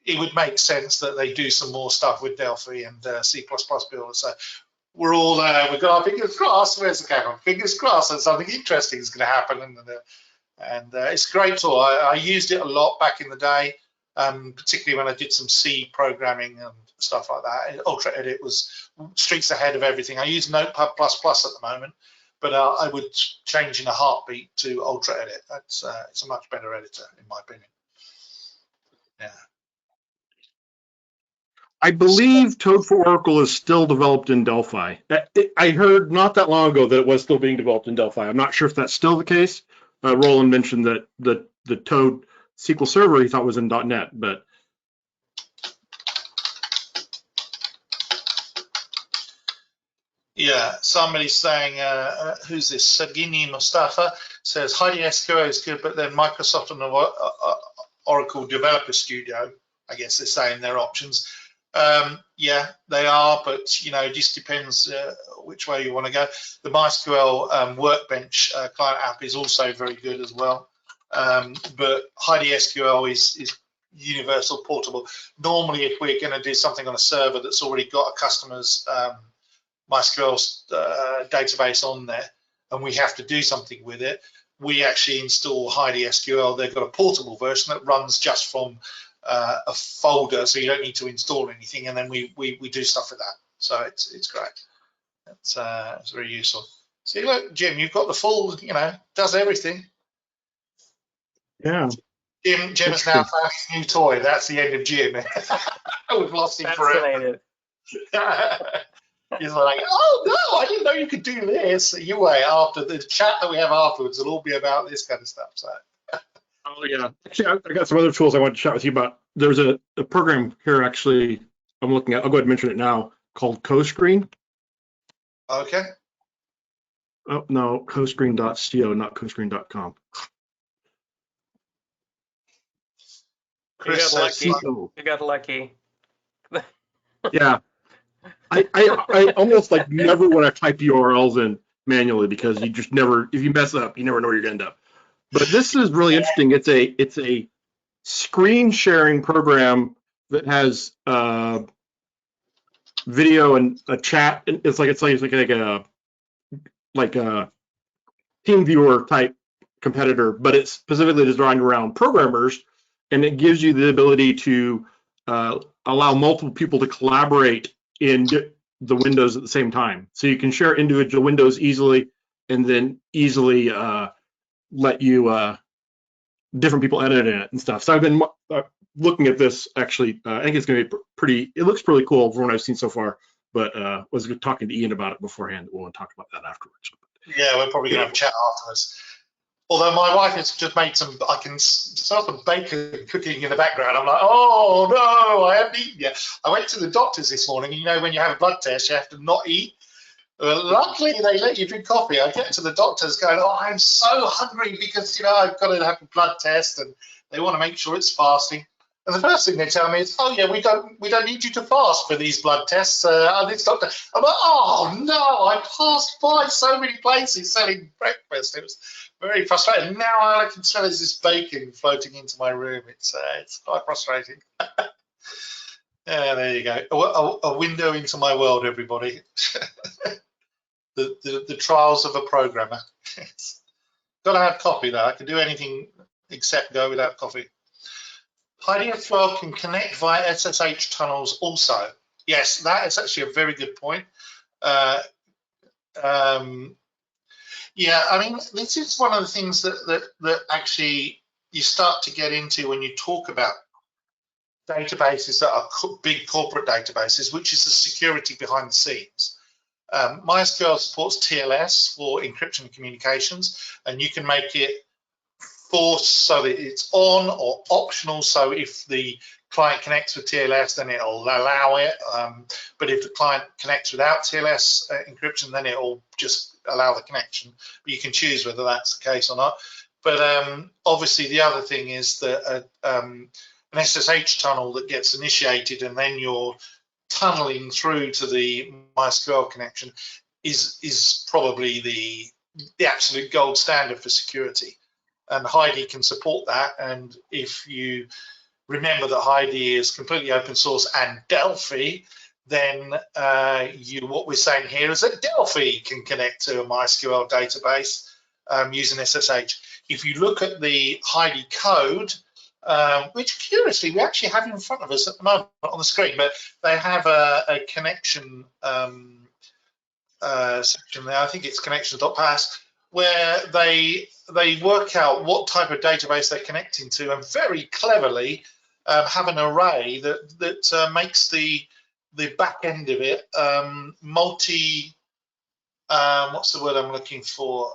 Speaker 2: it would make sense that they do some more stuff with Delphi and C++ builder. So we're all we've got our fingers crossed. Where's the camera? Fingers crossed that something interesting is going to happen. And it's a great tool. I used it a lot back in the day, particularly when I did some C programming and stuff like that. Ultra Edit was streets ahead of everything. I use Notepad++ at the moment, but I would change in a heartbeat to Ultra Edit. It's a much better editor, in my opinion. Yeah.
Speaker 1: I believe Toad for Oracle is still developed in Delphi. I heard not that long ago that it was still being developed in Delphi. I'm not sure if that's still the case. Roland mentioned that the Toad SQL Server he thought was in .NET, but
Speaker 2: yeah, somebody's saying, who's this? Sagini Mustafa says, Heidi SQL is good, but then Microsoft and Oracle Developer Studio, I guess they're saying their options. Yeah, they are, but you know, it just depends which way you want to go. The MySQL Workbench client app is also very good as well, but Heidi SQL is universal portable. Normally, if we're going to do something on a server that's already got a customer's MySQL database on there, and we have to do something with it, we actually install Heidi SQL. They've got a portable version that runs just from a folder, so you don't need to install anything, and then we do stuff with that. So it's great. It's very useful. See, look, Jim, you've got the full, you know, does everything.
Speaker 1: yeah.
Speaker 2: Jim has now found his new toy. That's the end of Jim. We've lost him forever. He's like, oh no, I didn't know you could do this. You wait, after the chat that we have afterwards, it'll all be about this kind of stuff. So.
Speaker 1: Oh yeah, actually, I got some other tools I wanted to chat with you about. There's a program here actually I'm looking at. I'll go ahead and mention it now, called CoScreen.
Speaker 2: Okay.
Speaker 1: Oh no, CoScreen.co, not CoScreen.com.
Speaker 2: Chris
Speaker 3: You got lucky.
Speaker 1: Yeah, I almost like never want to type URLs in manually because you just never, if you mess up, you never know where you're gonna end up. But this is really interesting. It's a screen sharing program that has video and a chat. It's like a team viewer type competitor, but it's specifically designed around programmers, and it gives you the ability to allow multiple people to collaborate in the windows at the same time. So you can share individual windows easily, and then easily let you different people edit it and stuff. So I've been looking at this actually. I think it's going to be pretty. It looks pretty cool from what I've seen so far. But was talking to Ian about it beforehand. We'll talk about that afterwards.
Speaker 2: Yeah, we're probably going to have a chat afterwards. Although my wife has just made some, I can smell some bacon cooking in the background. I'm like, oh no, I haven't eaten yet. I went to the doctors this morning. You know, when you have a blood test, you have to not eat. Luckily, they let you drink coffee. I get to the doctors going, oh, I'm so hungry because, you know, I've got to have a blood test and they want to make sure it's fasting. And the first thing they tell me is, oh yeah, we don't need you to fast for these blood tests. This doctor, I'm like, oh no, I passed by so many places selling breakfast. It was very frustrating. Now all I can smell is this bacon floating into my room. It's quite frustrating. Yeah, there you go. A window into my world, everybody. The trials of a programmer. Got to have coffee though. I can do anything except go without coffee. Heidi SQL can connect via SSH tunnels also. Yes, that is actually a very good point. Yeah, I mean, this is one of the things that actually you start to get into when you talk about databases that are big corporate databases, which is the security behind the scenes. MySQL supports TLS for encryption and communications, and you can make it forced so that it's on or optional. So if the client connects with TLS, then it'll allow it. But if the client connects without TLS encryption, then it'll just allow the connection. But you can choose whether that's the case or not. But obviously, the other thing is that an SSH tunnel that gets initiated and then you're tunneling through to the MySQL connection is probably the absolute gold standard for security. And Heidi can support that. And if you remember that Heidi is completely open source and Delphi, then what we're saying here is that Delphi can connect to a MySQL database using SSH. If you look at the Heidi code, which curiously we actually have in front of us at the moment on the screen, but they have a connection section there. I think it's connections.pass, where they work out what type of database they're connecting to, and very cleverly have an array that makes the back end of it multi. What's the word I'm looking for?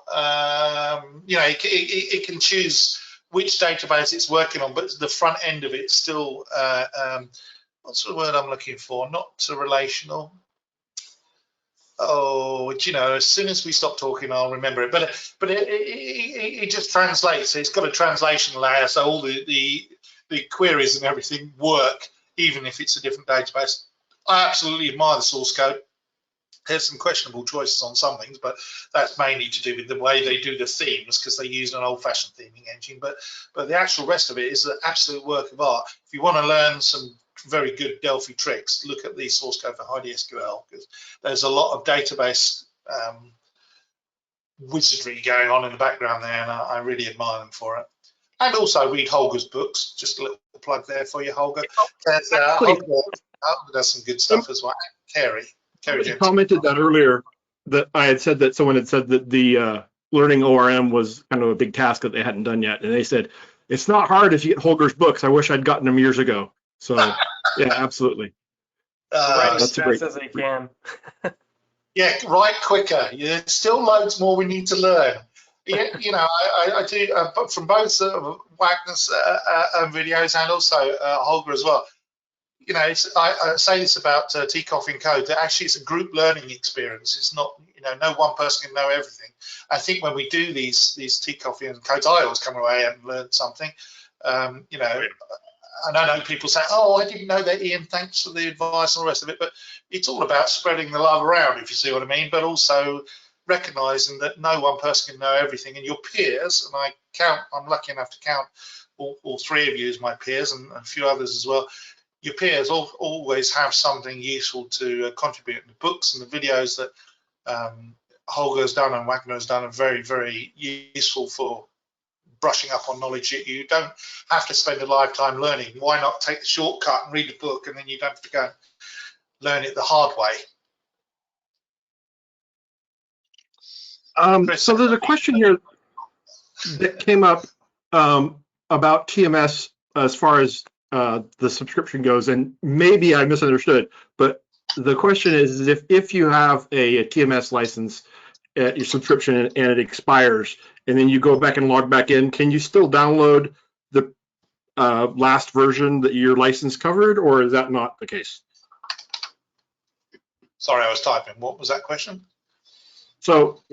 Speaker 2: It can choose which database it's working on, but the front end of it still. What's the word I'm looking for? Not relational. Oh, as soon as we stop talking, I'll remember it. But it just translates. It's got a translation layer, so all the queries and everything work, even if it's a different database. I absolutely admire the source code. There's some questionable choices on some things, but that's mainly to do with the way they do the themes, because they use an old-fashioned theming engine. But the actual rest of it is an absolute work of art. If you want to learn some very good Delphi tricks, look at the source code for Heidi SQL, because there's a lot of database wizardry going on in the background there, and I really admire them for it. And also read Holger's books. Just a little plug there for you, Holger. Holger does some good stuff as well. Carrie
Speaker 1: commented that earlier, that I had said that someone had said that the learning ORM was kind of a big task that they hadn't done yet, and they said it's not hard if you get Holger's books. I wish I'd gotten them years ago. So yeah, absolutely.
Speaker 3: That's as fast as they can.
Speaker 2: Yeah, write quicker. There's still loads more we need to learn. Yeah, I do from both Wagner's videos and also Holger as well. I say this about TCoffeeAndCode, that actually it's a group learning experience. It's not, no one person can know everything. I think when we do these TCoffeeAndCodes, I always come away and learn something. And I know people say, oh, I didn't know that, Ian, thanks for the advice and all the rest of it. But it's all about spreading the love around, if you see what I mean, but also recognizing that no one person can know everything, and your peers, and I'm lucky enough to count all three of you as my peers, and a few others as well. Your peers always have something useful to contribute. The books and the videos that Holger has done and Wagner has done are very, very useful for brushing up on knowledge that you don't have to spend a lifetime learning. Why not take the shortcut and read the book, and then you don't have to go and learn it the hard way?
Speaker 1: So there's a question here that came up about TMS as far as the subscription goes, and maybe I misunderstood, but the question is if you have a TMS license at your subscription and it expires, and then you go back and log back in, can you still download the last version that your license covered, or is that not the case?
Speaker 2: Sorry, I was typing. What was that question?
Speaker 1: So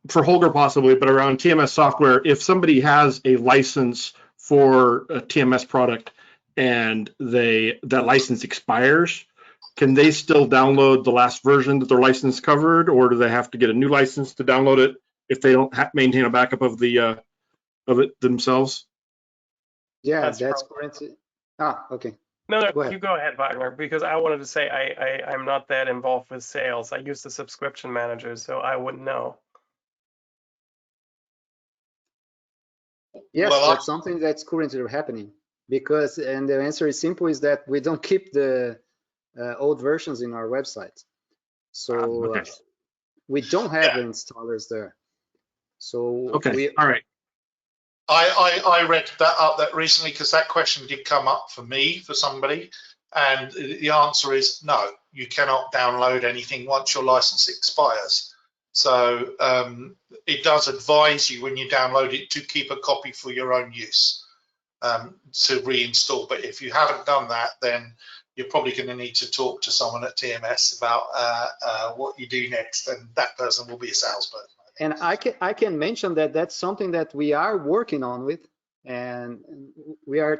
Speaker 1: for Holger possibly, but around TMS software, if somebody has a license for a TMS product and that license expires, can they still download the last version that their license covered, or do they have to get a new license to download it if they don't maintain a backup of it themselves?
Speaker 4: Yeah, that's currently. Okay.
Speaker 3: No, you go ahead, Wagner, because I wanted to say I'm not that involved with sales. I use the subscription manager, so I wouldn't know.
Speaker 4: Yes, that's something that's currently happening, and the answer is simple, is that we don't keep the old versions in our website. So we don't have installers there. So
Speaker 1: Okay. All right.
Speaker 2: I read that recently because that question did come up for me, for somebody, and the answer is no, you cannot download anything once your license expires. So it does advise you when you download it to keep a copy for your own use, to reinstall. But if you haven't done that, then you're probably going to need to talk to someone at TMS about what you do next, and that person will be a salesperson.
Speaker 4: And I can mention that that's something that we are working on with, and we are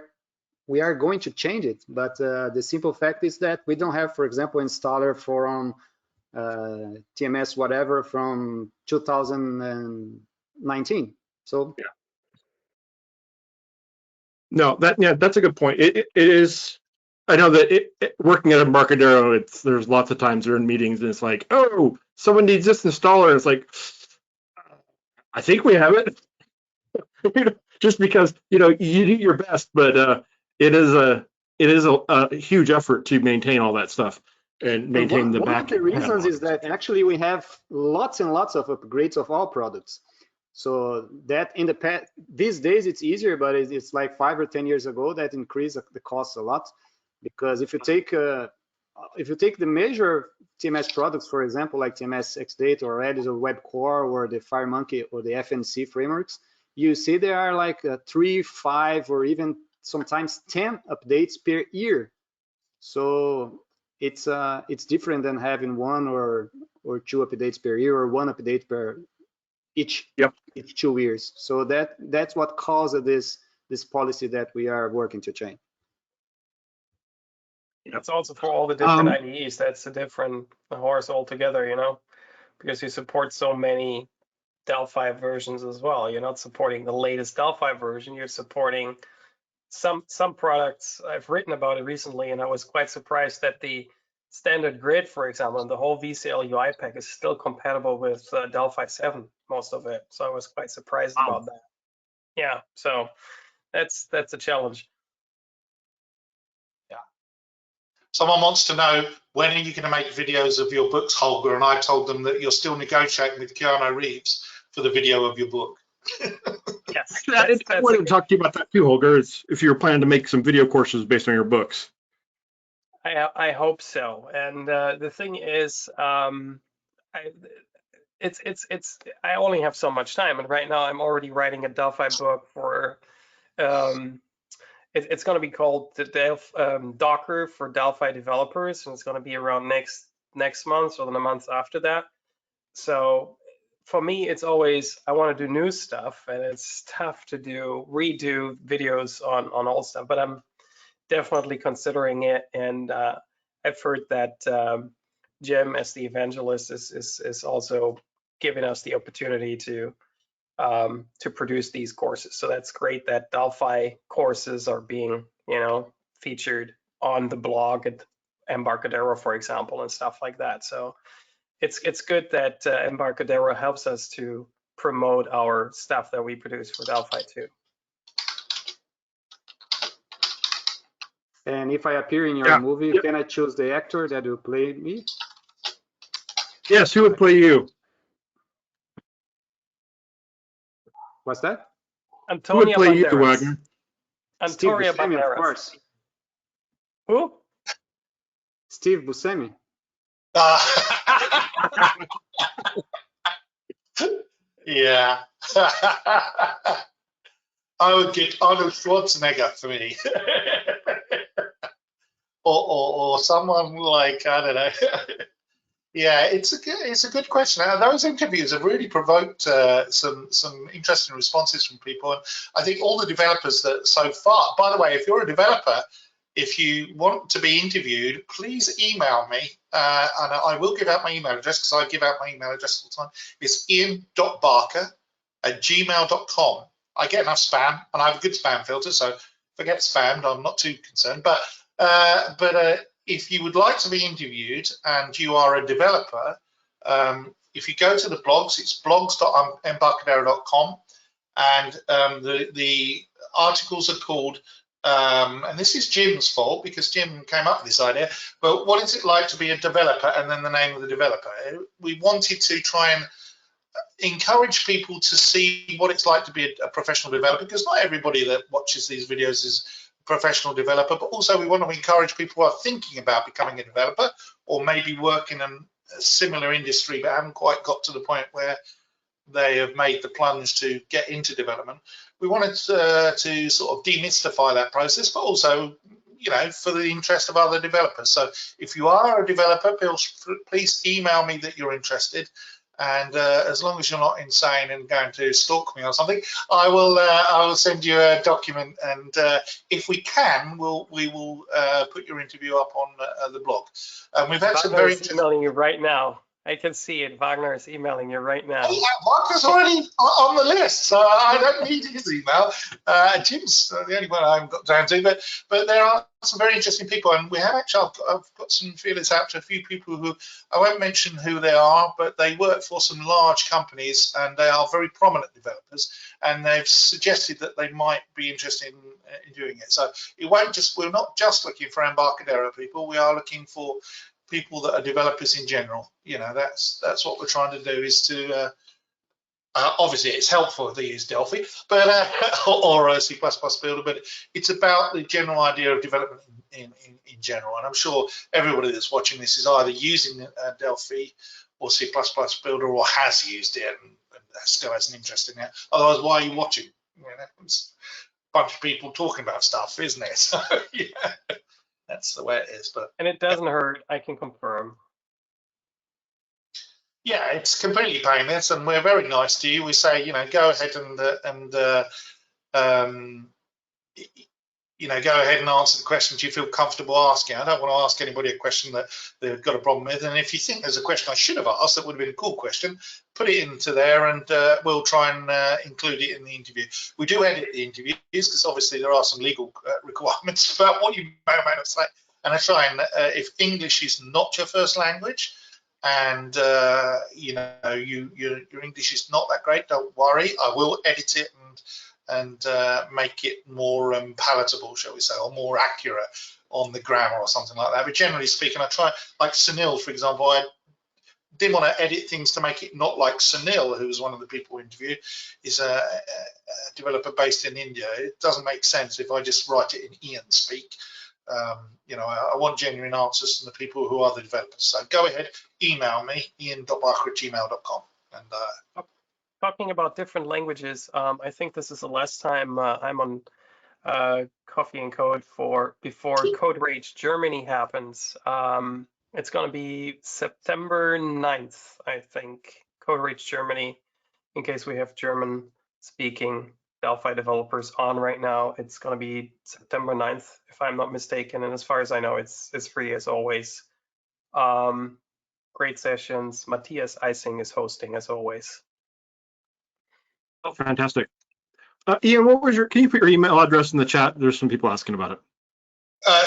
Speaker 4: going to change it. But the simple fact is that we don't have, for example, installer from TMS whatever from 2019. So
Speaker 1: yeah. No, that's a good point. It is. I know that working at Embarcadero, there's lots of times they're in meetings and it's like, oh, someone needs this installer. And it's like, I think we have it. Just because you do your best, but it is a huge effort to maintain all that stuff and maintain the back.
Speaker 4: One of the reasons is that actually we have lots and lots of upgrades of all products. So that in the past, these days it's easier, but it's like 5 or 10 years ago that increased the cost a lot. Because if you take the major TMS products, for example, like TMS Xdata or Aurelius or WebCore or the FireMonkey or the FNC frameworks, you see there are like 3, 5, or even sometimes 10 updates per year. So it's different than having 1 or 2 updates per year or 1 update per each 2 years. So that's what caused this policy that we are working to change.
Speaker 3: It's also for all the different IDEs. That's a different horse altogether, because you support so many Delphi versions as well. You're not supporting the latest Delphi version. You're supporting some products. I've written about it recently, and I was quite surprised that the standard grid, for example, and the whole VCL UI pack is still compatible with Delphi 7, most of it. So I was quite surprised about that. Yeah, so that's a challenge.
Speaker 2: Someone wants to know, when are you going to make videos of your books, Holger? And I told them that you're still negotiating with Keanu Reeves for the video of your book.
Speaker 3: Yes.
Speaker 1: I wanted to talk to you about that too, Holger. If you're planning to make some video courses based on your books.
Speaker 3: I hope so. And the thing is, I only have so much time, and right now I'm already writing a Delphi book for. It's going to be called the Docker for Delphi developers, and it's going to be around next month or the month after that. So for me, it's always, I want to do new stuff, and it's tough to redo videos on old stuff, but I'm definitely considering it. And I've heard that Jim, as the evangelist, is also giving us the opportunity to produce these courses. So that's great that Delphi courses are being, featured on the blog at Embarcadero, for example, and stuff like that. So it's good that Embarcadero helps us to promote our stuff that we produce for Delphi too.
Speaker 4: And if I appear in your movie, can I choose the actor that will play me?
Speaker 1: Yes, who would play you?
Speaker 4: What's that?
Speaker 3: Antonia
Speaker 1: Who would play
Speaker 3: Banderas.
Speaker 1: you, Wagner?
Speaker 3: Antonia
Speaker 4: Steve Buscemi,
Speaker 3: Banderas.
Speaker 4: of course.
Speaker 3: Who?
Speaker 4: Steve Buscemi.
Speaker 2: Yeah. I would get Arnold Schwarzenegger for me. or someone like, I don't know. Yeah, it's a good question. Those interviews have really provoked some interesting responses from people, and I think all the developers that so far. By the way, if you're a developer, if you want to be interviewed, please email me, and I will give out my email address because I give out my email address all the time. It's ian.barker@gmail.com. I get enough spam, and I have a good spam filter, so forget spam. I'm not too concerned, but if you would like to be interviewed and you are a developer, if you go to the blogs, it's blogs.embarcadero.com, and the articles are called, and this is Jim's fault because Jim came up with this idea, but what is it like to be a developer, and then the name of the developer. We wanted to try and encourage people to see what it's like to be a professional developer, because not everybody that watches these videos is a professional developer, but also we want to encourage people who are thinking about becoming a developer or maybe work in a similar industry but haven't quite got to the point where they have made the plunge to get into development. We wanted to sort of demystify that process, but also, you know, for the interest of other developers. So if you are a developer, please email me that you're interested. And as long as you're not insane and going to stalk me or something, I will send you a document. And if we can, we will put your interview up on the blog. We've had some very interesting.
Speaker 3: Emailing you right now. I can see it. Wagner is emailing you right now.
Speaker 2: Oh, yeah, Wagner's already on the list, so I don't need his email. Jim's the only one I haven't got down to, but there are some very interesting people, and we have actually, I've got some feelers out to a few people who, I won't mention who they are, but they work for some large companies, and they are very prominent developers, and they've suggested that they might be interested in doing it. So we're not just looking for Embarcadero people, we are looking for people that are developers in general. You know, that's what we're trying to do, is to obviously it's helpful if they use Delphi, but or C++ builder, but it's about the general idea of development in general. And I'm sure everybody that's watching this is either using Delphi or C++ builder or has used it and still has an interest in it. Otherwise, why are you watching? You know, it's a bunch of people talking about stuff, isn't it? So yeah. That's the way it is,
Speaker 3: and it doesn't hurt. I can confirm.
Speaker 2: Yeah, it's completely painless, and we're very nice to you. We say, you know, go ahead and you know, go ahead and answer the questions you feel comfortable asking. I don't want to ask anybody a question that they've got a problem with. And if you think there's a question I should have asked that would have been a cool question, put it into there, and we'll try and include it in the interview. We do edit the interviews because obviously there are some legal requirements about what you may or may not say. And I try and, if English is not your first language, and you know, your English is not that great, don't worry. I will edit it and make it more palatable, shall we say, or more accurate on the grammar or something like that. But generally speaking, I try, like Sunil, for example, I didn't want to edit things to make it not like Sunil, who was one of the people we interviewed, is a developer based in India. It doesn't make sense if I just write it in Ian speak. You know, I want genuine answers from the people who are the developers. So go ahead, email me, ian.barker@gmail.com. And
Speaker 3: talking about different languages, I think this is the last time I'm on Coffee and Code before Code Rage Germany happens. It's going to be September 9th, I think, Code Rage Germany, in case we have German speaking Delphi developers on right now. It's going to be September 9th, if I'm not mistaken. And as far as I know, it's free as always. Great sessions. Matthias Eising is hosting as always.
Speaker 1: Oh, fantastic. Ian, can you put your email address in the chat? There's some people asking about it.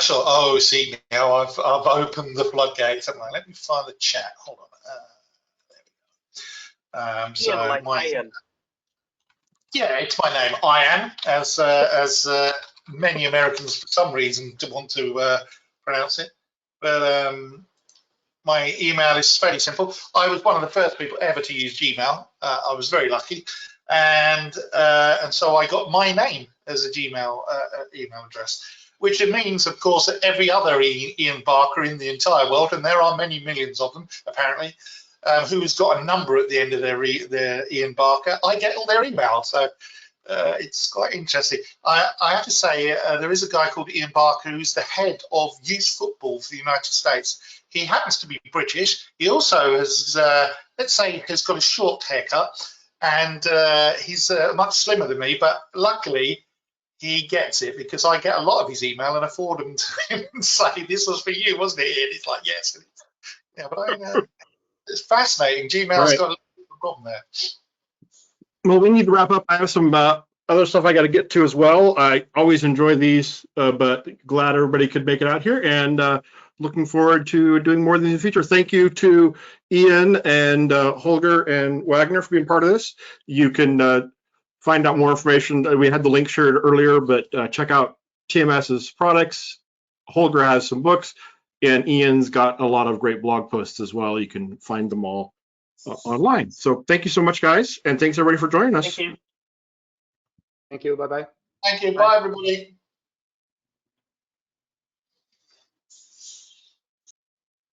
Speaker 2: Sure. Oh, see, now I've opened the floodgates. Let me find the chat. Hold on. There we go. So
Speaker 3: like Ian.
Speaker 2: Yeah, it's my name, Ian, as many Americans for some reason want to pronounce it. But my email is fairly simple. I was one of the first people ever to use Gmail. I was very lucky, and so I got my name as a Gmail email address, which means, of course, that every other Ian Barker in the entire world, and there are many millions of them apparently, who's got a number at the end of their Ian Barker, I get all their emails. So it's quite interesting. I have to say, there is a guy called Ian Barker who's the head of youth football for the United States. He happens to be British. He also has, let's say, has got a short haircut, and he's much slimmer than me, but luckily he gets it because I get a lot of his email and I forward them to him and say, this was for you, wasn't it, Ian? He's like, yes. Yeah, but it's fascinating. Gmail's got a problem there.
Speaker 1: Well, we need to wrap up. I have some other stuff I got to get to as well. I always enjoy these, but glad everybody could make it out here, and looking forward to doing more in the future. Thank you to Ian and Holger and Wagner for being part of this. You can find out more information. We had the link shared earlier, but check out TMS's products. Holger has some books, and Ian's got a lot of great blog posts as well. You can find them all online. So thank you so much, guys, and thanks everybody for joining us.
Speaker 3: Thank you.
Speaker 4: Thank you. Bye-bye.
Speaker 2: Thank you. Bye, everybody.